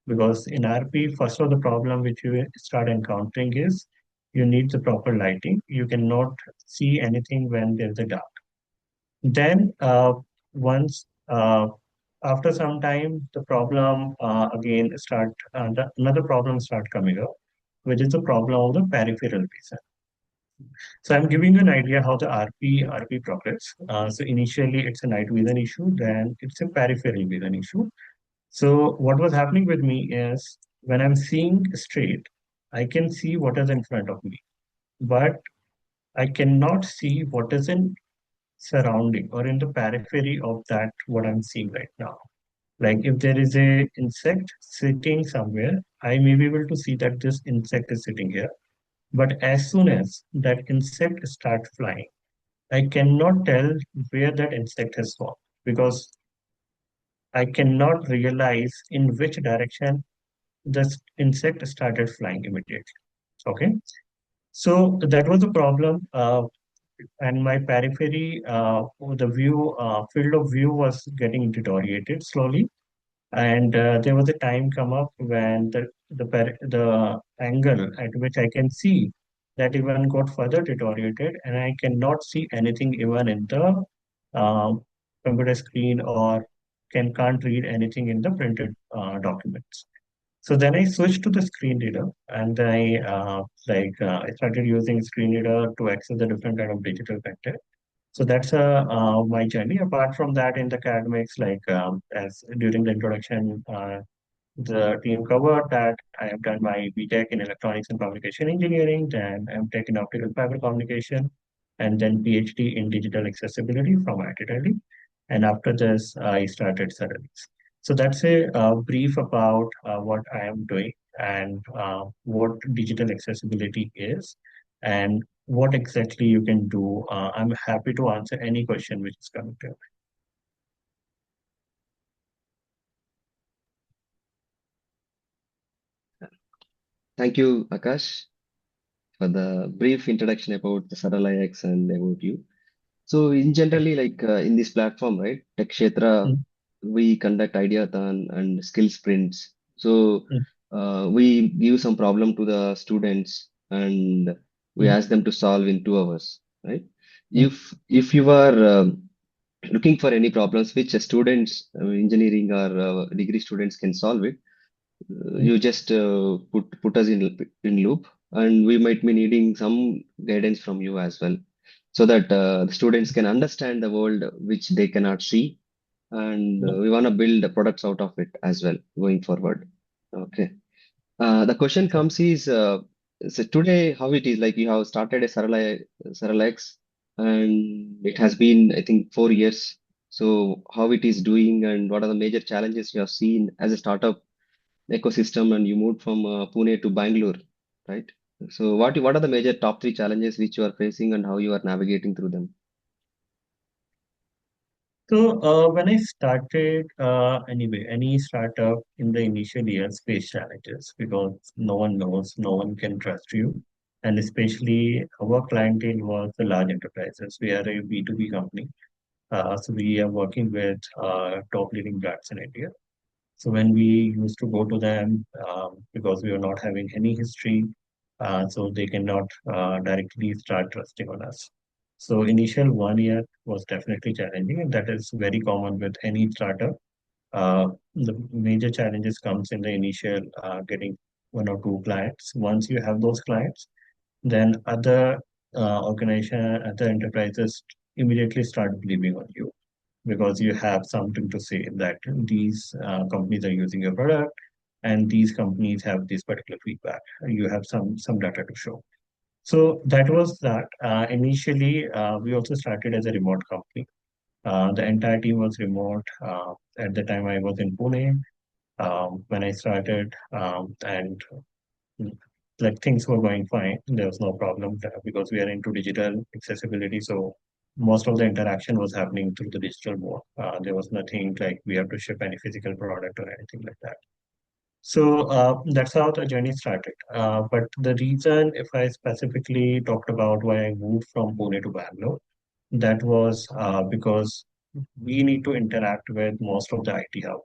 because in RP, first of the problem which you start encountering is You need the proper lighting. You cannot see anything when there's a dark. Then once after some time, the problem another problem start coming up, which is the problem of the peripheral vision. So I'm giving you an idea how the RP progress. So initially it's a night vision issue, then it's a peripheral vision issue. So what was happening with me is when I'm seeing straight, I can see what is in front of me, but I cannot see what is in surrounding or in the periphery of that what I'm seeing right now. Like if there is a insect sitting somewhere, I may be able to see that this insect is sitting here. But as soon as that insect starts flying, I cannot tell where that insect has gone because I cannot realize in which direction this insect started flying immediately. Okay. So that was a problem. And my periphery, field of view was getting deteriorated slowly. And there was a time come up when the angle at which I can see that even got further deteriorated, and I cannot see anything even in the computer screen or can't read anything in the printed documents. So then I switched to the screen reader, and I started using screen reader to access the different kind of digital content. So that's my journey. Apart from that, in the academics, as during the introduction, the team covered that I have done my BTech in Electronics and Communication Engineering, then MTech in Optical Fiber Communication, and then PhD in Digital Accessibility from IIT Delhi. And after this, I started Cerelix. So that's a brief about what I am doing and what digital accessibility is and what exactly you can do. I'm happy to answer any question which is coming to you. Thank you, Akash, for the brief introduction about the Sarala-X and about you. So in generally, in this platform, right, Tech Kshetra, we conduct ideathon and skill sprints. So we give some problem to the students and we ask them to solve in 2 hours, right? If you are looking for any problems which students, engineering or degree students can solve it, you just put us in loop, and we might be needing some guidance from you as well, so that the students can understand the world which they cannot see, and we want to build products out of it as well going forward. Okay. The question comes is, so today how it is, like you have started a Sarala-X, and it has been, I think, 4 years. So how it is doing, and what are the major challenges you have seen as a startup ecosystem, and you moved from Pune to Bangalore, right? So what are the major top 3 challenges which you are facing and how you are navigating through them? So when I started, any startup in the initial years face challenges because no one knows, no one can trust you. And especially our clientele was the large enterprises. We are a B2B company. So we are working with top leading brands in India. So when we used to go to them, because we were not having any history, so they cannot directly start trusting on us. So initial 1 year was definitely challenging, and that is very common with any startup. The major challenges comes in the initial getting 1 or 2 clients. Once you have those clients, then other other enterprises immediately start believing on you because you have something to say that these companies are using your product and these companies have this particular feedback. You have some data to show. So that was that. Initially, we also started as a remote company. The entire team was remote. At the time, I was in Pune when I started, and like things were going fine. There was no problem because we are into digital accessibility. So most of the interaction was happening through the digital mode. There was nothing like we have to ship any physical product or anything like that. So that's how the journey started. But the reason, if I specifically talked about why I moved from Pune to Bangalore, that was because we need to interact with most of the IT hub,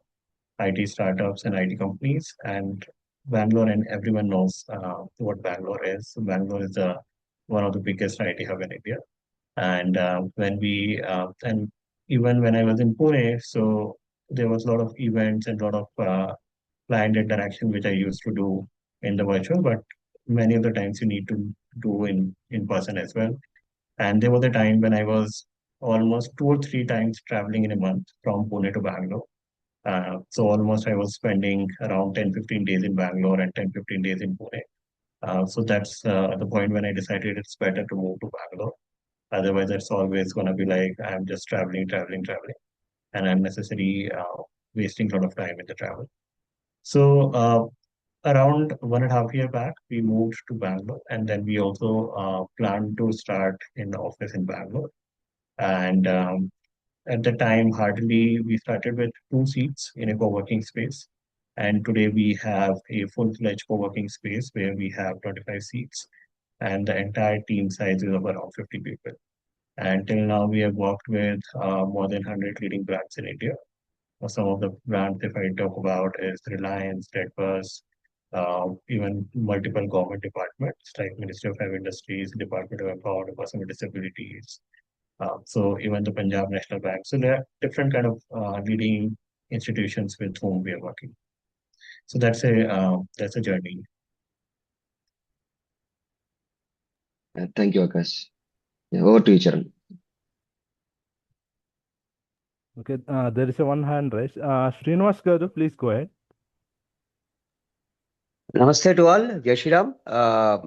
IT startups and IT companies. And Bangalore, and everyone knows what Bangalore is. Bangalore is one of the biggest IT hub in India. And and even when I was in Pune, so there was a lot of events and a lot of client interaction which I used to do in the virtual, but many of the times you need to do in person as well. And there was a time when I was almost 2 or 3 times traveling in a month from Pune to Bangalore. So almost I was spending around 10-15 days in Bangalore and 10-15 days in Pune. So that's the point when I decided it's better to move to Bangalore. Otherwise, it's always going to be like I'm just traveling, traveling, traveling, and unnecessary wasting a lot of time in the travel. So around 1.5 year back, we moved to Bangalore, and then we also planned to start in the office in Bangalore. And at the time, hardly we started with 2 seats in a co-working space. And today we have a full-fledged co-working space where we have 25 seats, and the entire team size is of around 50 people. And till now, we have worked with more than 100 leading brands in India. Some of the brands, if I talk about, is Reliance, Redbus, even multiple government departments like Ministry of Heavy Industries, Department of Empowerment, Person with Disabilities, so even the Punjab National Bank. So there are different kind of leading institutions with whom we are working. So that's a journey. Thank you, Akash. Yeah, over to you, Charan. Okay, there is a one hand raised. Srinivas Garu, please go ahead. Namaste to all. Jai Shri Ram. I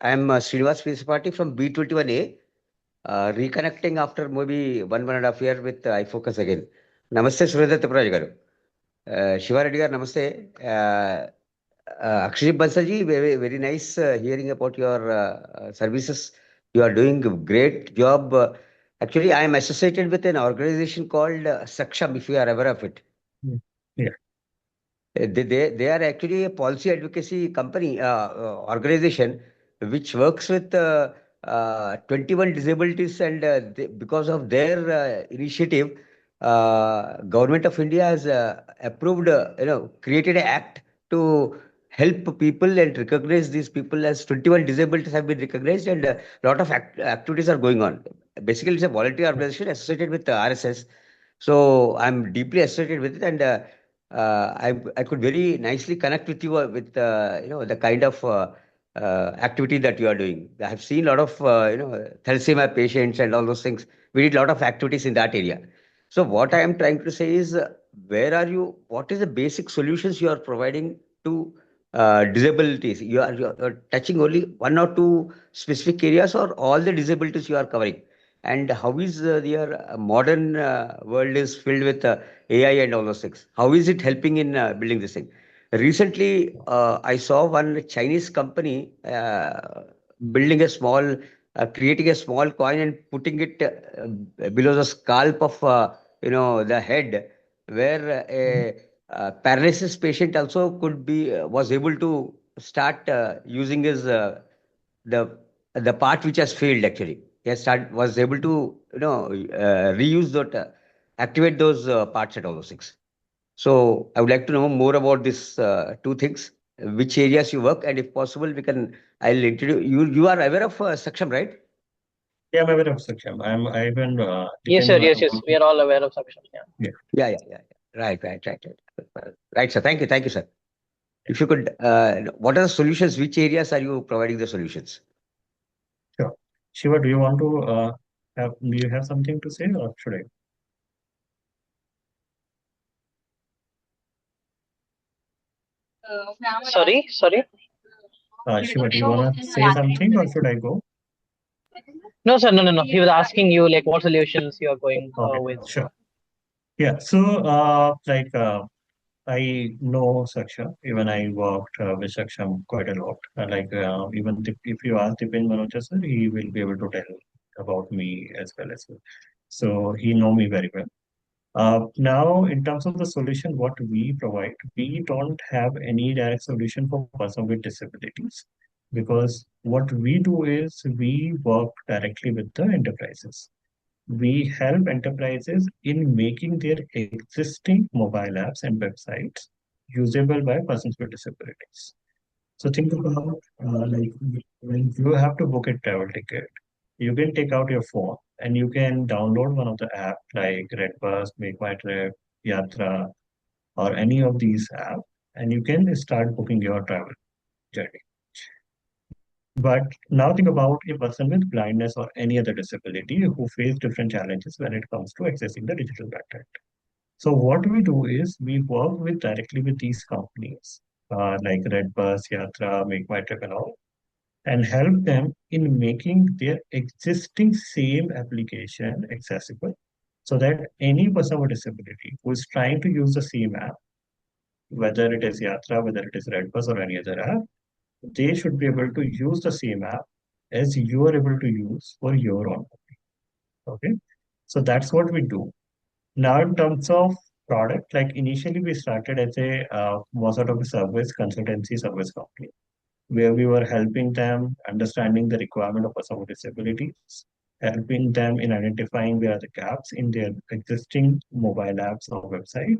am Srinivas Pisapati from B21A. Reconnecting after maybe 1.5 years with iFocus again. Namaste, Surendra Tripathi garu. Shiva Reddy garu, namaste. Akshaydeep Bansal ji, very nice hearing about your services. You are doing a great job. Actually, I am associated with an organization called Saksham, if you are aware of it. Yeah. They are actually a policy advocacy company, organization, which works with 21 disabilities, and because of their initiative, Government of India has approved, created an act to help people and recognize these people as 21 disabilities have been recognized, and a lot of activities are going on. Basically, it's a voluntary organization associated with RSS. So I'm deeply associated with it, and I could very nicely connect with you with the kind of activity that you are doing. I have seen a lot of thalassemia patients and all those things. We did a lot of activities in that area. So what I am trying to say is, where are you? What is the basic solutions you are providing to disabilities? You are touching only one or two specific areas, or all the disabilities you are covering? And how is your modern world is filled with AI and all those things? How is it helping in building this thing? Recently, I saw one Chinese company building a small, creating a small coin and putting it below the scalp of the head, where a paralysis patient also could be was able to start using his the part which has failed actually. He was able to reuse that, activate those parts and all those things. So I would like to know more about this two things, which areas you work, and if possible, I'll introduce you. You are aware of Saksham, right? Yeah, I'm aware of Saksham. I even Yes, sir. Yes, yes. We are all aware of Saksham. Yeah. Yeah. Right. Right, sir. Thank you, sir. If you could, what are the solutions? Which areas are you providing the solutions? Sure. Shiva, do you want to do you have something to say, or should I? Sorry. Shiva, do you want to say something, or should I go? No, sir. No. He was asking you like what solutions you are going with. Sure. Yeah. So, I know Saksham. Even I worked with Saksham quite a lot. Even if you ask Dipen Manocha sir, he will be able to tell about me as well as well. So he know me very well. Now, in terms of the solution, what we provide, we don't have any direct solution for person with disabilities, because what we do is we work directly with the enterprises. We help enterprises in making their existing mobile apps and websites usable by persons with disabilities. So think about like when you have to book a travel ticket, you can take out your phone and you can download one of the app like Redbus, Make My Trip, Yatra, or any of these apps, and you can start booking your travel journey. But now think about a person with blindness or any other disability who face different challenges when it comes to accessing the digital content. So what we do is we work with directly with these companies like Redbus, Yatra, Make My Trip, and all, and help them in making their existing same application accessible, so that any person with disability who is trying to use the same app, whether it is Yatra, whether it is Redbus or any other app, they should be able to use the same app as you are able to use for your own. Okay, so that's what we do. Now, in terms of product, like initially we started as a more sort of a service consultancy service company, where we were helping them understanding the requirement of person with disabilities, helping them in identifying where are the gaps in their existing mobile apps or website,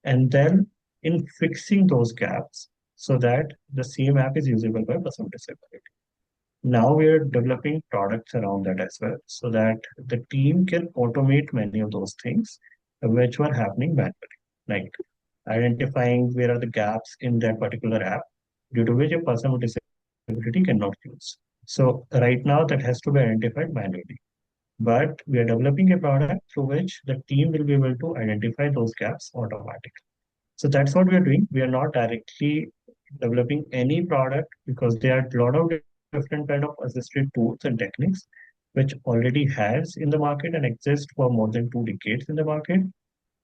and then in fixing those gaps so that the same app is usable by person with disability. Now we are developing products around that as well, so that the team can automate many of those things which were happening manually, like identifying where are the gaps in that particular app due to which a person with disability cannot use. So right now that has to be identified manually. But we are developing a product through which the team will be able to identify those gaps automatically. So that's what we are doing. We are not directly developing any product because there are a lot of different kind of assisted tools and techniques which already has in the market and exist for more than 2 decades in the market,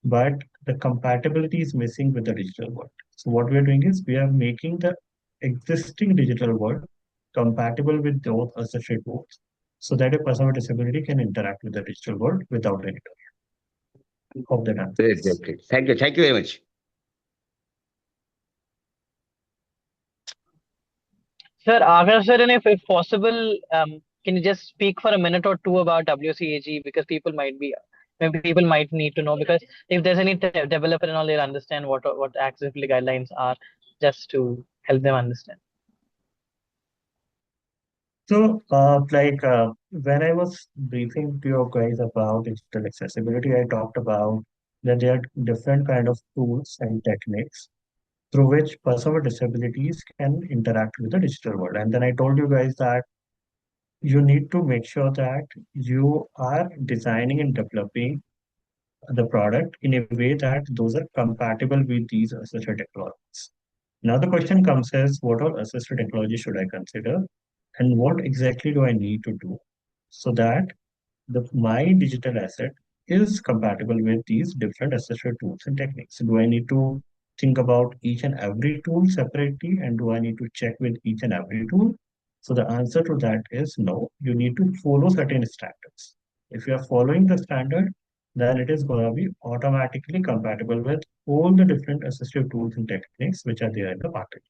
but the compatibility is missing with the digital world. So what we are doing is we are making the existing digital world compatible with those assisted tools so that a person with disability can interact with the digital world without any barrier. Hope that answers. Great, great. Thank you. Thank you very much. Sir, Akash sir, and if possible, can you just speak for a minute or two about WCAG, because maybe people might need to know, because if there's any developer and all, they'll understand what accessibility guidelines are, just to help them understand. So, when I was briefing to you guys about digital accessibility, I talked about that there are different kind of tools and techniques through which person with disabilities can interact with the digital world. And then I told you guys that you need to make sure that you are designing and developing the product in a way that those are compatible with these assisted technologies. Now the question comes as, what all assisted technology should I consider, and what exactly do I need to do so that my digital asset is compatible with these different assisted tools and techniques? Do I need to think about each and every tool separately, and do I need to check with each and every tool? So the answer to that is no. You need to follow certain standards. If you are following the standard, then it is going to be automatically compatible with all the different assistive tools and techniques which are there in the market.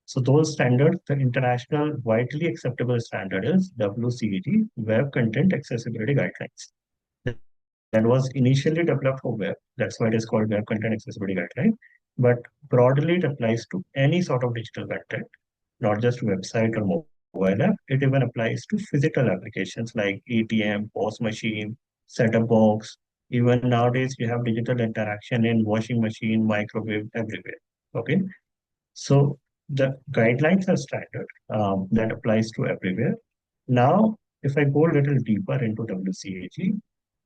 So those standards, the international widely acceptable standard is WCAG, Web Content Accessibility Guidelines. That was initially developed for web. That's why it is called Web Content Accessibility Guideline. But broadly, it applies to any sort of digital content, not just website or mobile app. It even applies to physical applications like ATM, POS machine, set-top box. Even nowadays, you have digital interaction in washing machine, microwave, everywhere. Okay, so the guidelines are standard that applies to everywhere. Now, if I go a little deeper into WCAG,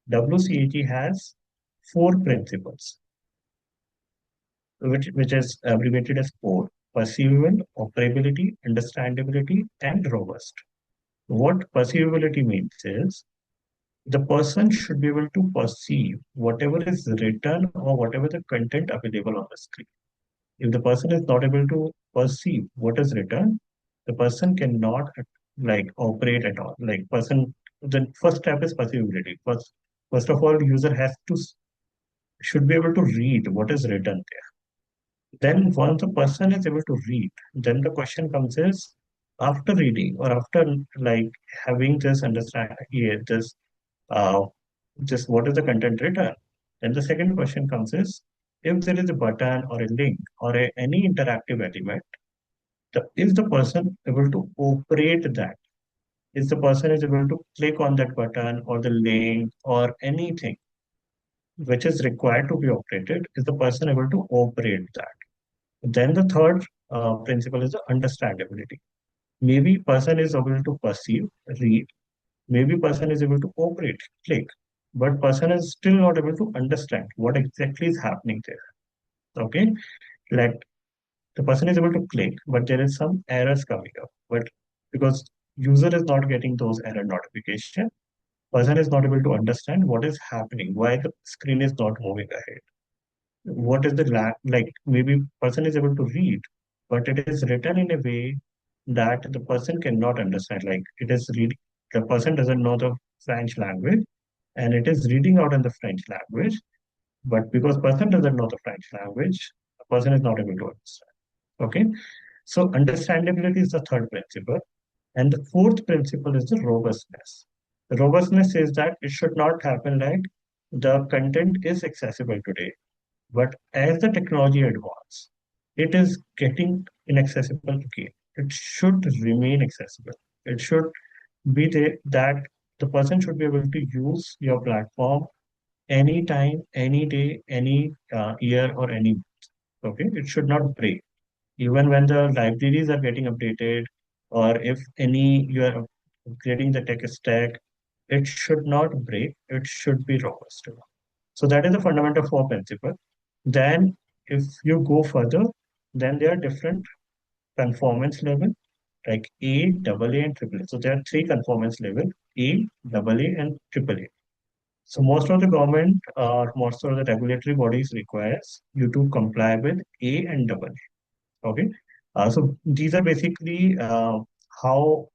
WCAG has 4 principles, which is abbreviated as 4: perceivable, operability, understandability, and robust. What perceivability means is the person should be able to perceive whatever is written or whatever the content available on the screen. If the person is not able to perceive what is written, the person cannot operate at all. The first step is perceivability. First of all, user should be able to read what is written there. Then once the person is able to read, then the question comes is, after reading or after having this understanding, just what is the content written? Then the second question comes is, if there is a button or a link or any interactive element, is the person able to operate that? Is the person is able to click on that button or the link or anything which is required to be operated? Is the person able to operate that? Then the third principle is the understandability. Maybe person is able to perceive, read. Maybe person is able to operate, click, but person is still not able to understand what exactly is happening there. Okay, like the person is able to click, but there is some errors coming up. But because user is not getting those error notification, person is not able to understand what is happening, why the screen is not moving ahead. What is the like maybe person is able to read, but it is written in a way that the person cannot understand. Like it is read, the person doesn't know the French language, and it is reading out in the French language. But because person doesn't know the French language, the person is not able to understand. Okay, so understandability is the third principle, and the fourth principle is the robustness. The robustness is that it should not happen like the content is accessible today, but as the technology advances, it is getting inaccessible again. It should remain accessible. It should be there that the person should be able to use your platform anytime, any day, any year, or any month. Okay, it should not break. Even when the libraries are getting updated, or if any you are upgrading the tech stack, it should not break. It should be robust. So that is the fundamental four principle. Then if you go further, then there are different conformance level like A, double A, and triple A. So there are three conformance level: A, double A, and triple A. So most of the government or most of the regulatory bodies requires you to comply with A and double A. Okay. So these are basically how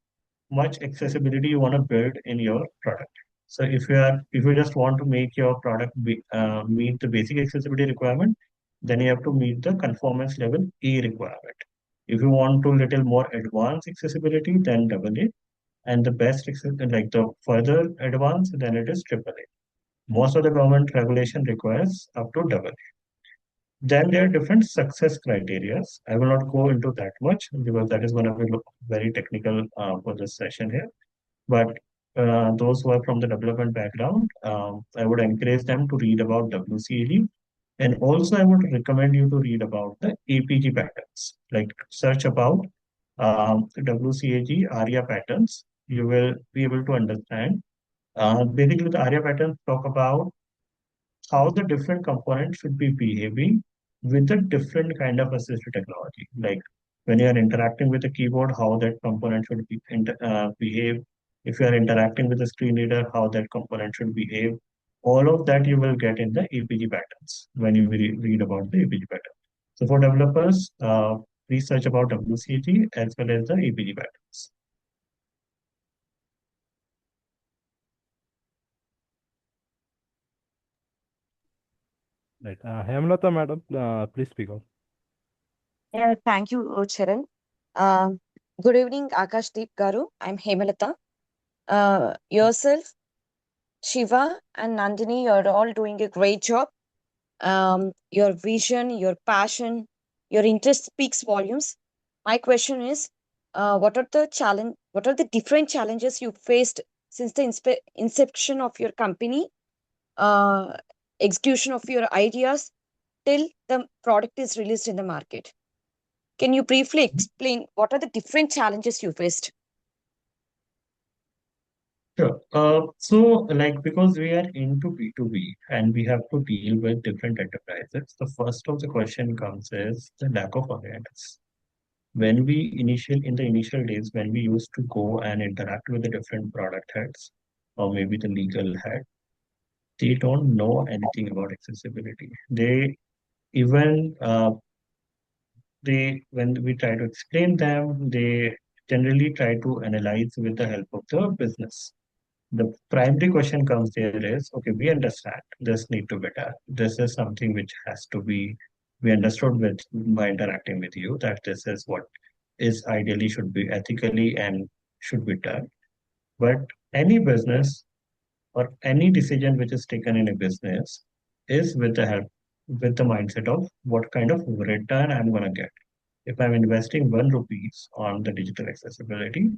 much accessibility you want to build in your product. So if you just want to make your product meet the basic accessibility requirement, then you have to meet the conformance level A requirement. If you want to little more advanced accessibility, then double A, and the best like the further advanced, then it is triple A. Most of the government regulation requires up to double A. Then there are different success criteria. I will not go into that much because that is going to be very technical for this session here. But those who are from the development background, I would encourage them to read about WCAG. And also, I would recommend you to read about the APG patterns, like search about WCAG ARIA patterns. You will be able to understand. Basically, the ARIA patterns talk about how the different components should be behaving with a different kind of assistive technology. Like when you are interacting with the keyboard, how that component should behave. If you are interacting with the screen reader, how that component should behave. All of that you will get in the APG patterns when you read about the APG pattern. So for developers, research about WCAG as well as the APG patterns. Right. Hemlata, madam, please speak out. Yeah, thank you, Charan. Good evening, Akashdeep Garu. I'm Hemalata. Yourself, Shiva, and Nandini, you're all doing a great job. Your vision, your passion, your interest speaks volumes. My question is, what are the different challenges you faced since the inception of your company, execution of your ideas till the product is released in the market? Can you briefly explain what are the different challenges you faced? Sure. So, like, because we are into B2B and we have to deal with different enterprises, the first of the question comes is the lack of awareness. When in the initial days, when we used to go and interact with the different product heads or maybe the legal head, they don't know anything about accessibility. They even when we try to explain them, they generally try to analyze with the help of the business. The primary question comes there is, okay, we understand this need to be done. This is something which has to be, we understood with by interacting with you that this is what is ideally should be ethically and should be done. But any business or any decision which is taken in a business is with the help with the mindset of what kind of return I'm going to get. If I'm investing 1 rupees on the digital accessibility,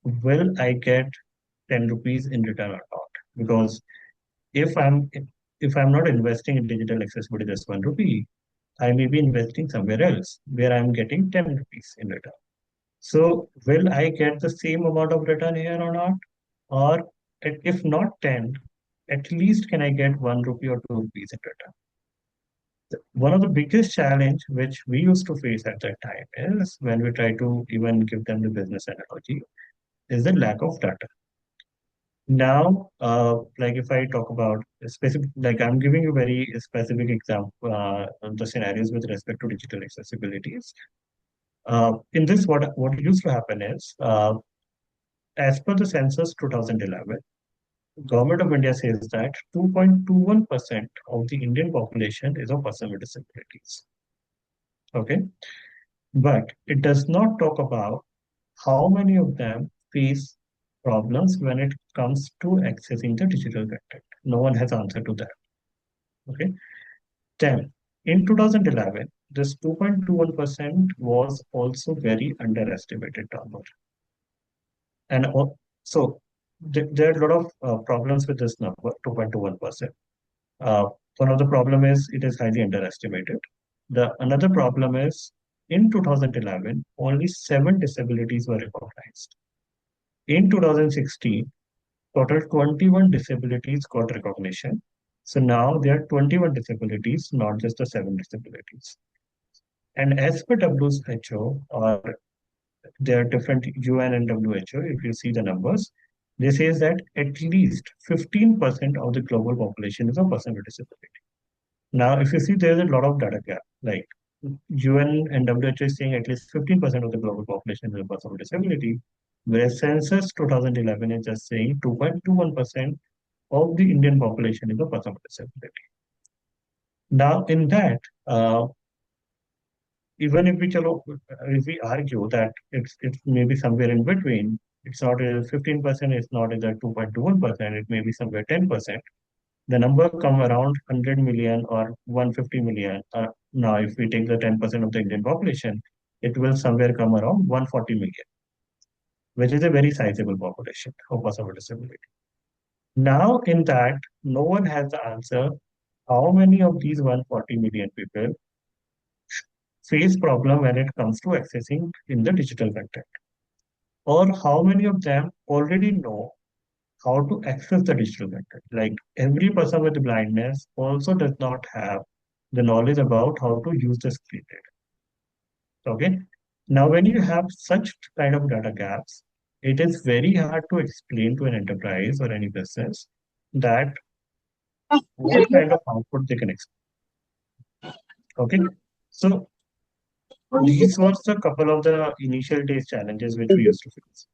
will I get 10 rupees in return or not? Because if I'm not investing in digital accessibility just 1 rupee, I may be investing somewhere else where I'm getting 10 rupees in return. So will I get the same amount of return here or not? Or if not 10, at least can I get 1 rupee or 2 rupees in return? One of the biggest challenge which we used to face at that time is when we try to even give them the business analogy is the lack of data. Now, like if I talk about specific, like I'm giving you very specific example, the scenarios with respect to digital accessibilities. In this, what used to happen is, as per the census 2011, Government of India says that 2.21% of the Indian population is of person with disabilities. Okay, but it does not talk about how many of them face problems when it comes to accessing the digital content. No one has answer to that. Okay. Then in 2011, this 2.21% was also very underestimated number. And so there are a lot of problems with this number, 2.21%. One of the problem is it is highly underestimated. The another problem is in 2011, only 7 disabilities were recognized. In 2016, total 21 disabilities got recognition. So now there are 21 disabilities, not just the 7 disabilities. And as per WHO, or there are different UN and WHO, if you see the numbers, they say that at least 15% of the global population is a person with disability. Now, if you see, there's a lot of data gap. Like UN and WHO is saying at least 15% of the global population is a person with disability, whereas Census 2011 is just saying 2.21% of the Indian population is a person with disability. Now, in that, even if we argue that it's maybe somewhere in between, it's not a 15%, it's not a 2.21%, it may be somewhere 10%. The number come around 100 million or 150 million. Now, if we take the 10% of the Indian population, it will somewhere come around 140 million, which is a very sizable population of person with disability. Now, in that, no one has the answer how many of these 140 million people face problem when it comes to accessing in the digital content, or how many of them already know how to access the digital content. Like every person with blindness also does not have the knowledge about how to use the screen reader. Okay. Now, when you have such kind of data gaps, it is very hard to explain to an enterprise or any business that what kind of output they can expect. Okay. So these were a couple of the initial days challenges which we used to face.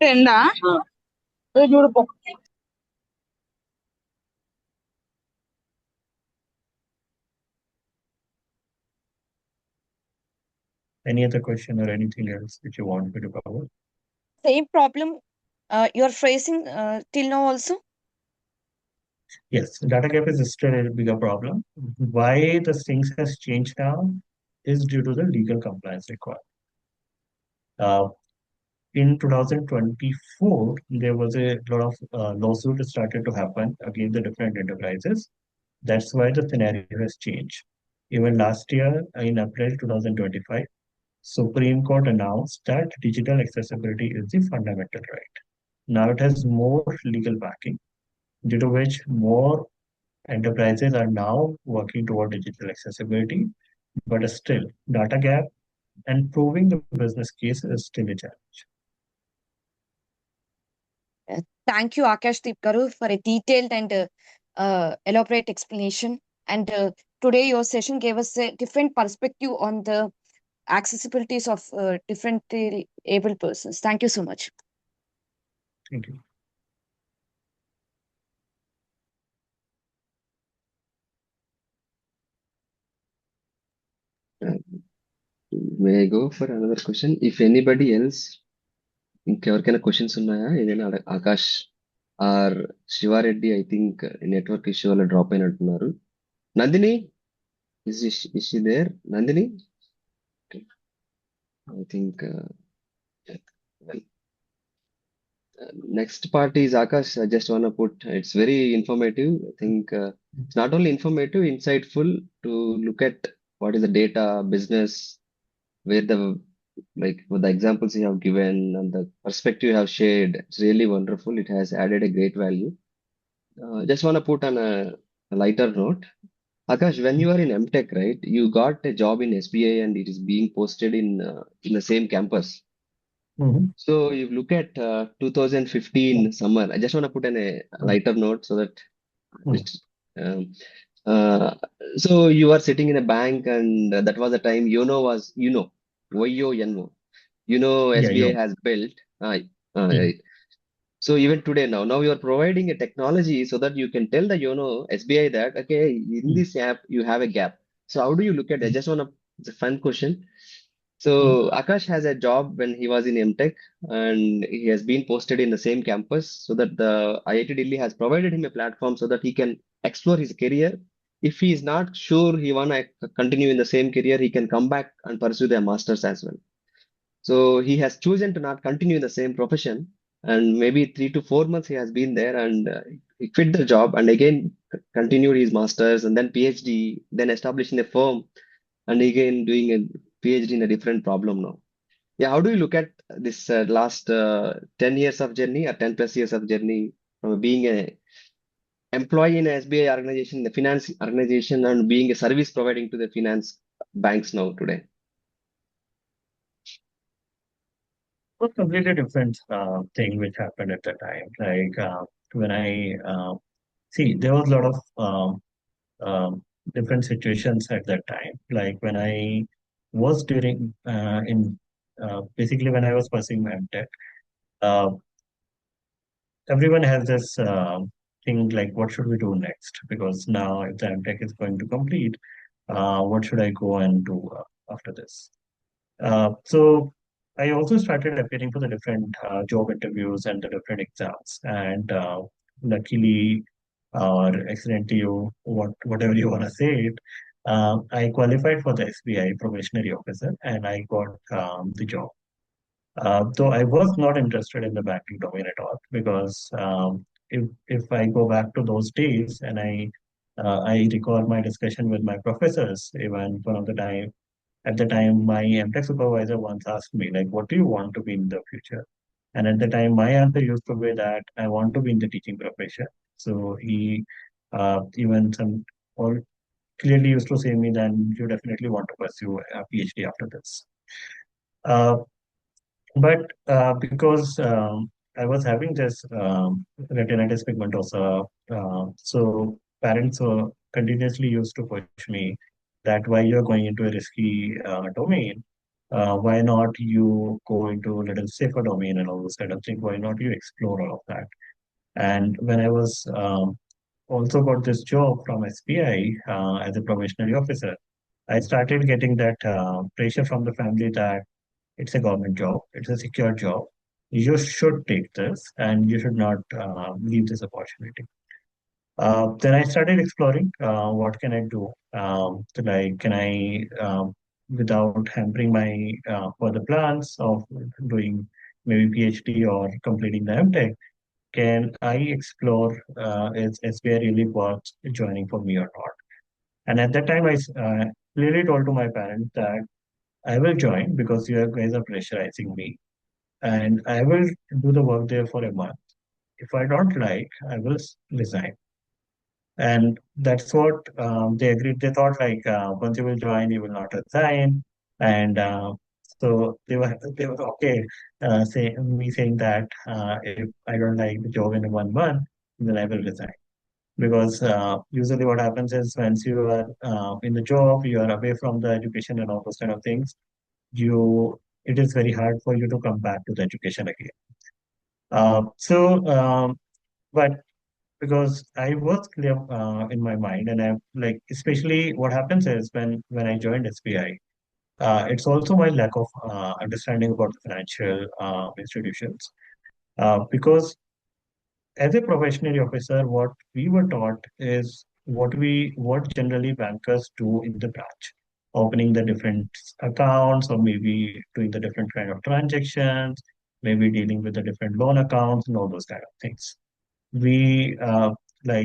Any other question or anything else which you want me to cover? Same problem you're facing till now also? Yes, data gap is still a bigger problem. Why the things has changed now is due to the legal compliance required. In 2024, there was a lot of lawsuits started to happen against the different enterprises. That's why the scenario has changed. Even last year, in April 2025, Supreme Court announced that digital accessibility is the fundamental right. Now it has more legal backing, due to which more enterprises are now working toward digital accessibility, but still data gap and proving the business case is still a challenge. Thank you, Akashdeep Garu, for a detailed and elaborate explanation. And today your session gave us a different perspective on the accessibilities of differently able persons. Thank you so much. Thank you. May I go for another question? If anybody else, ఇంకెవరికైనా questions ఉన్నాయా? ఏదైనా Akash or Shivareddy, I think network issue వల్ల drop అయినట్టున్నారు. Nandini, is she there? Nandini? Okay. I think well, next part is Akash. I just want to put it's very informative. I think it's not only informative, insightful to look at what is the data, business, where the like with the examples you have given and the perspective you have shared. It's really wonderful. It has added a great value. Just want to put on a lighter note. Akash, when you are in MTech, right, you got a job in SBI and it is being posted in the same campus. Mhm. So you look at 2015 summer. I just want to put in a lighter note so that Mm. it's, um, uh, so you are sitting in a bank and that was the time YONO, Yeah, SBI yo. has built. Yeah. Right. So even today now you are providing a technology so that you can tell the SBI that okay, in Mm. this app you have a gap. So how do you look at it? I Mm. just want to. It's a fun question. Mm. So Akash has a job when he was in MTech and he has been posted in the same campus so that the IIT Delhi has provided him a platform so that he can explore his career. If he is not sure he wanna continue in the same career, he can come back and pursue their masters as well. So he has chosen to not continue in the same profession, and maybe 3 to 4 months he has been there, and he quit the job and again continued his masters and then PhD, then establishing a firm, and again doing a PhD in a different problem now. Yeah, how do you look at this last 10 years of journey or 10 plus years of journey from being a employee in a SBI organization, the finance organization, and being a service providing to the finance banks now today? Was completely different thing which happened at the time. Like when I see, there was a lot of different situations at that time. Like when I was during in basically when I was pursuing my MTech, uh, everyone has this thing like, what should we do next? Because now if the MTech is going to complete, what should I go and do after this? So I also started appearing for the different job interviews and the different exams. And luckily, or accidentally, whatever you want to say it, I qualified for the SBI probationary officer and I got the job. Though I was not interested in the banking domain at all because if I go back to those days and I recall my discussion with my professors, even one of the time at the time, my MTech supervisor once asked me, like, what do you want to be in the future? And at the time, my answer used to be that I want to be in the teaching profession. So he even some or clearly used to say me, then you definitely want to pursue a PhD after this. Uh, but because I was having this retinitis pigmentosa, so parents continuously used to push me that why you're going into a risky domain, why not you go into a little safer domain and all those kind of things? Why not you explore all of that? And when I was also got this job from SBI as a probationary officer, I started getting that pressure from the family that it's a government job, it's a secure job. You should take this and you should not leave this opportunity. Then I started exploring what can I do to like can I without hampering my further plans of doing maybe PhD or completing the MTech, can I explore is SBI really worth joining for me or not? And at that time, I clearly told to my parents that I will join because you guys are pressurizing me, and I will do the work there for a month. If I don't like, I will resign. And that's what they agreed. They thought like once you will join, you will not resign, and so they were okay saying that if I don't like the job in 1 month, then I will resign. Because usually what happens is once you are in the job, you are away from the education and all those kind of things. It is very hard for you to come back to the education again. But because I was clear in my mind, and I like especially what happens is when I joined SBI, it's also my lack of understanding about the financial institutions. Because as a probationary officer, what we were taught is what generally bankers do in the branch, opening the different accounts, or maybe doing the different kind of transactions, maybe dealing with the different loan accounts and all those kind of things. We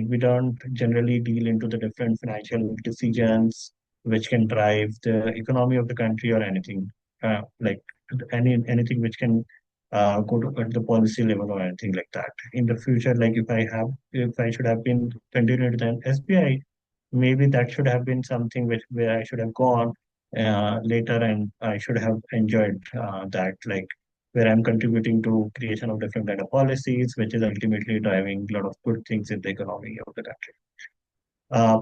we don't generally deal into the different financial decisions which can drive the economy of the country or anything, like anything which can go to at the policy level or anything like that. In the future, like if I should have been continued in SBI, maybe that should have been something where I should have gone later, and I should have enjoyed that, like where I'm contributing to creation of different kind of policies, which is ultimately driving a lot of good things in the economy of the country. Uh,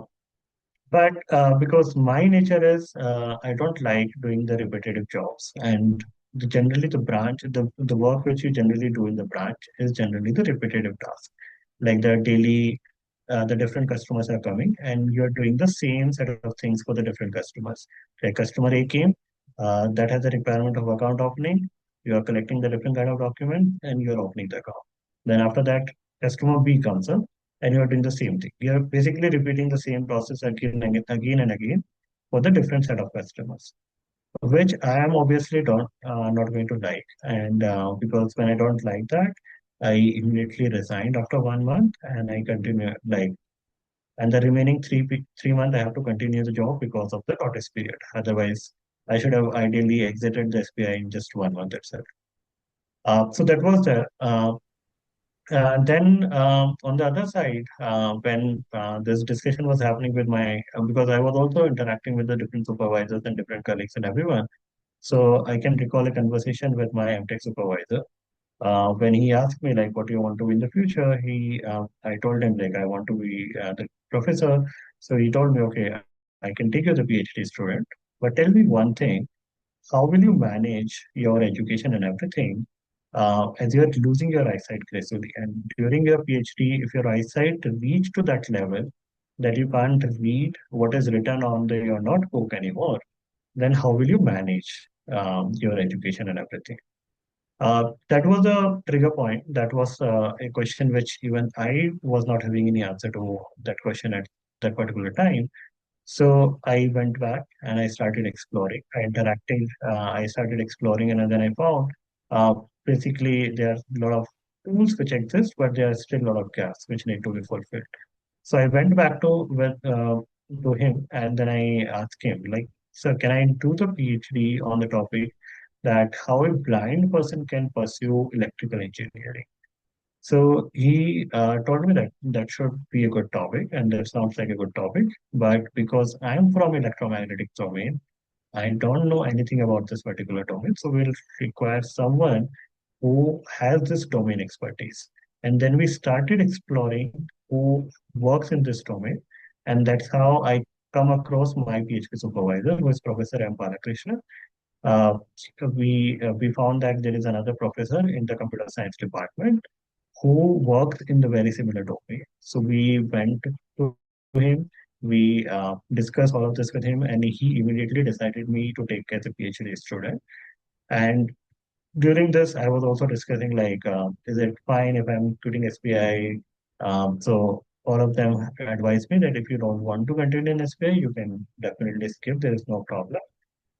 but because my nature is, I don't like doing the repetitive jobs, and generally the work which you generally do in the branch is generally the repetitive task, like the different customers are coming, and you're doing the same set of things for the different customers. Like customer A came, that has a requirement of account opening. You are collecting the different kind of document, and you're opening the account. Then after that, customer B comes up, and you are doing the same thing. You're basically repeating the same process again and again for the different set of customers, which I am obviously not going to like. And because when I don't like that, I immediately resigned after 1 month, and I continue and the remaining 3 months I have to continue the job because of the notice period. Otherwise, I should have ideally exited the SBI in just 1 month itself. So that was there. Then on the other side, when this discussion was happening with because I was also interacting with the different supervisors and different colleagues and everyone, so I can recall a conversation with my MTech supervisor. When he asked me like, what do you want to be in the future? I told him like I want to be the professor. So he told me, okay, I can take you as a PhD student, but tell me one thing: how will you manage your education and everything as you are losing your eyesight gradually? And during your PhD, if your eyesight reach to that level that you can't read what is written on your notebook anymore, then how will you manage your education and everything? That was a trigger point. That was a question which even I was not having any answer to that question at that particular time. So I went back and I started exploring. I started exploring, and then I found uh, basically there are a lot of tools which exist, but there are still a lot of gaps which need to be fulfilled. So I went back to him, and then I asked him, like, sir, can I do the PhD on the topic that how a blind person can pursue electrical engineering? So he told me that that should be a good topic, and that sounds like a good topic. But because I'm from electromagnetic domain, I don't know anything about this particular domain. So we'll require someone who has this domain expertise. And then we started exploring who works in this domain, and that's how I come across my PhD supervisor, who is Professor M. Balakrishnan. Uh, we found that there is another professor in the computer science department who worked in the very similar domain. So we went to him, we discussed all of this with him, and he immediately decided me to take as a PhD student. And during this, I was also discussing like, is it fine if I'm quitting SBI? So all of them advised me that if you don't want to continue in SBI, you can definitely skip. There is no problem.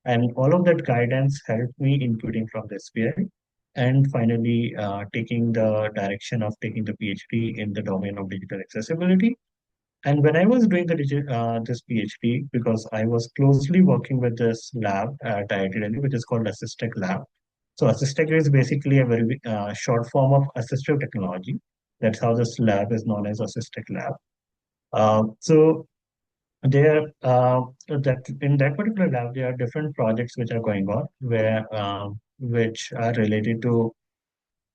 And all of that guidance helped me in quitting from the SBI and finally taking the direction of taking the PhD in the domain of digital accessibility. And when I was doing this PhD, because I was closely working with this lab at IIT Delhi, which is called Assistech Lab. So Assistech is basically a very short form of assistive technology. That's how this lab is known as Assistech Lab. So there, that in that particular lab, there are different projects which are going on, which are related to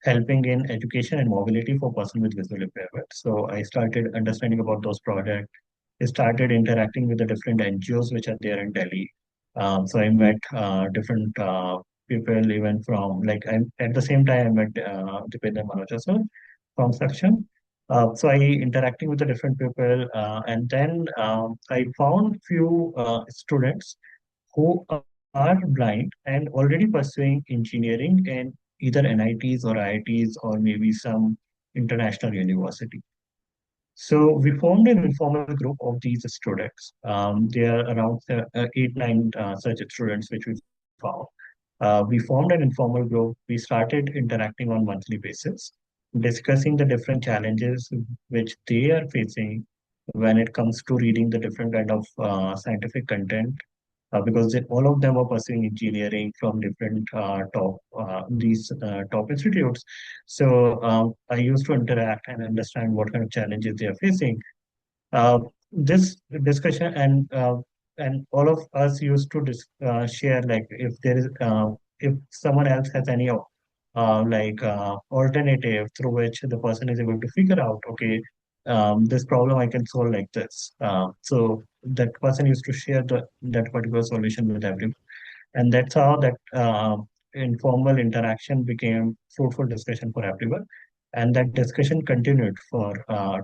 helping in education and mobility for persons with visual impairment. So I started understanding about those projects. I started interacting with the different NGOs which are there in Delhi. So I met different people, even from at the same time I met Dipendra Manocha sir from section. So I interacting with the different people, and then I found few students who are blind and already pursuing engineering in either NITs or IITs or maybe some international university. So we formed an informal group of these students. There are around 8, 9 such students which we found. We formed an informal group. We started interacting on monthly basis, discussing the different challenges which they are facing when it comes to reading the different kind of scientific content, because all of them were pursuing engineering from different top institutes. So I used to interact and understand what kind of challenges they are facing. This discussion and all of us used to share, like, if someone else has any alternative through which the person is able to figure out, okay, this problem I can solve like this. So that person used to share that particular solution with everyone, and that's how that informal interaction became fruitful discussion for everyone, and that discussion continued for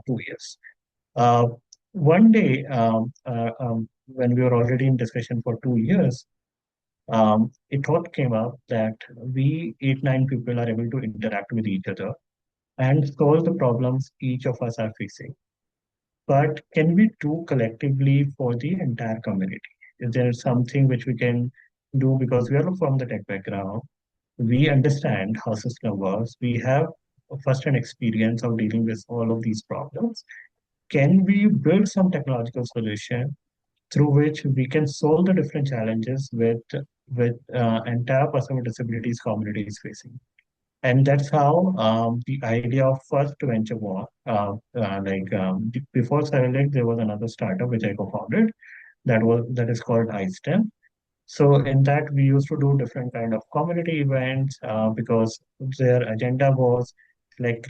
2 years. Uh, One day, when we were already in discussion for 2 years, a thought came up that we 8, 9 people are able to interact with each other and solve the problems each of us are facing. But can we do collectively for the entire community? Is there something which we can do, because we are from the tech background? We understand how system works. We have first-hand experience of dealing with all of these problems. Can we build some technological solution through which we can solve the different challenges with entire person with disabilities community is facing? And that's how the idea of first venture was. Before Cyrillic, there was another startup which I co-founded that is called iSTEM. So in that, we used to do different kind of community events because their agenda was like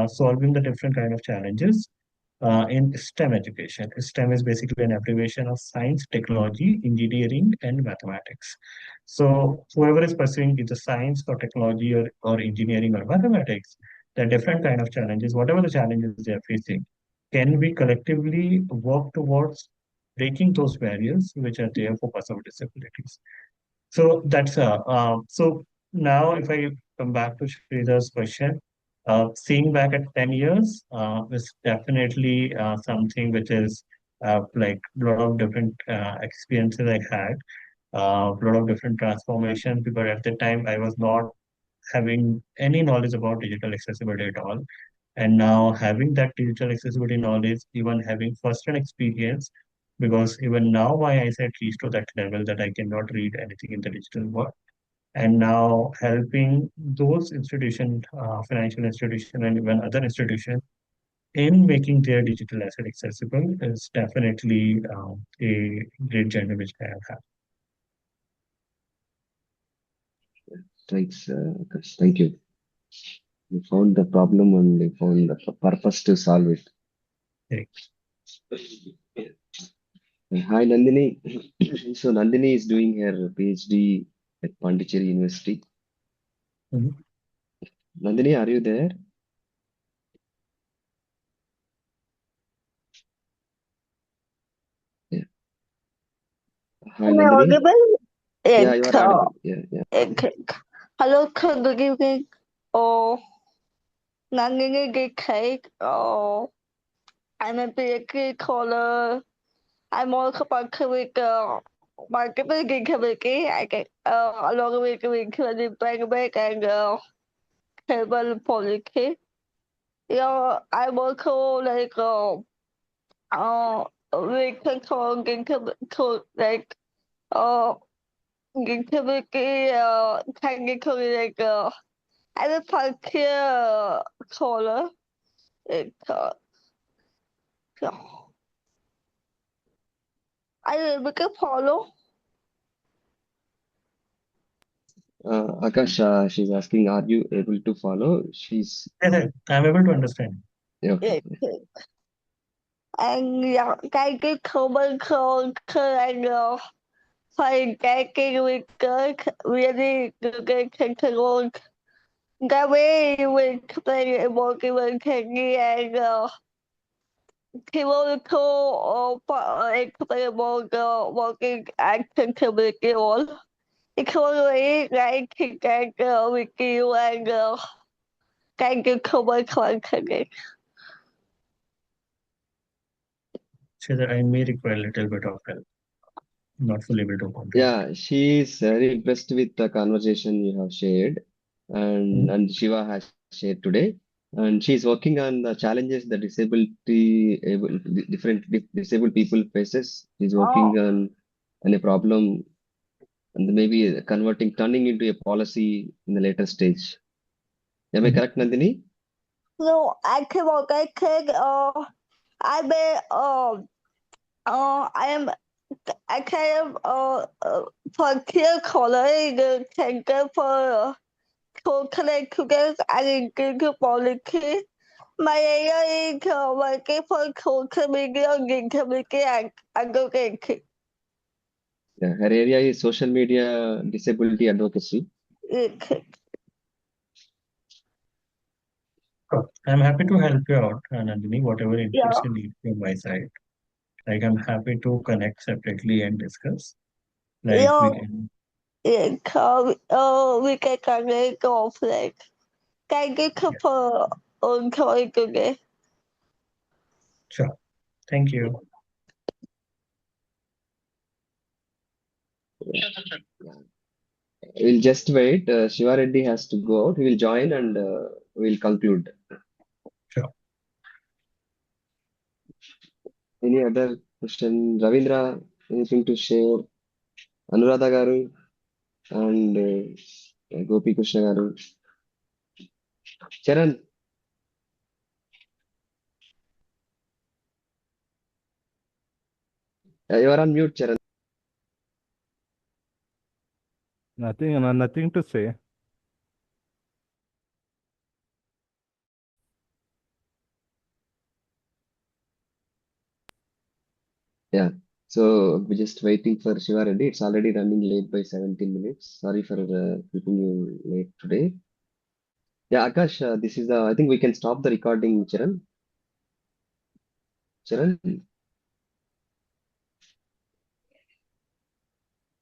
solving the different kind of challenges in STEM education. STEM is basically an abbreviation of science, technology, engineering, and mathematics. So whoever is pursuing either science or technology or engineering or mathematics, there are different kind of challenges. Whatever the challenges they are facing, can we collectively work towards breaking those barriers which are there for persons with disabilities? So that's so now if I come back to Sridhar's question, seeing back at 10 years is definitely something which is like a lot of different experiences I had, a lot of different transformations, because at the time I was not having any knowledge about digital accessibility at all. And now having that digital accessibility knowledge, even having first-hand experience, because even now my eyesight reached to that level that I cannot read anything in the digital world. And now helping those institutions, financial institution and even other institutions in making their digital asset accessible is definitely a great journey which I have had. Thanks, Akash. Thank you. You found the problem and you found the purpose to solve it. Thanks. Hi, Nandini. So Nandini is doing her PhD at Pondicherry University. Mhm. Nandini, are you there? Yeah. Hi, Am I Nandini. audible? Yeah, you are audible. Yeah. Hello, good evening. Oh, Nandini Cake. Oh, I'm a PhD caller. I'm also working with marketing community. I get along with the bank and cable policy. Yeah, I'm also like we control like uh community technically like I'm a volunteer caller. It I make a follow. Akash, she's asking, are you able to follow? She's Yes, I'm able to understand. yeah, okay. And yeah, cái không bên không không anh phải cái nguy cơ really cái luôn cái về cái một cái bên cái nghe anh cái một cái một cái action cái all cái không ấy cái wiki and cái không bên không cái She said, I may require a little bit of help. Not fully able to control. Yeah, she is very impressed with the conversation you have shared, and Shiva has shared today. And she's working on the challenges that disabled people faces. She's working on a problem and maybe turning into a policy in the later stage. Am I correct, Nandini? No, I can work. I may I am I can for clear color can go for calculate together and get policy. My area is working for community and community and go get it. Yeah, her area is social media disability advocacy. I'm happy to help you out, Nandini, whatever inputs Yeah. you need from my side. Like, I'm happy to connect separately and discuss. Like, we Yeah. can. We can connect offline. Thank you for calling today. Sure. Thank you. We'll just wait. Shiva Reddy has to go out. He will join and we'll conclude. Sure. Any other question? Ravindra, anything to share? Anuradha garu and Gopi Krishna garu. Charan. You are on mute, Charan. Nothing to say. Yeah. So we're just waiting for Shiva Reddy. It's already running late by 17 minutes. Sorry for keeping you late today. Yeah, Akash, this is I think we can stop the recording, Charan. Charan?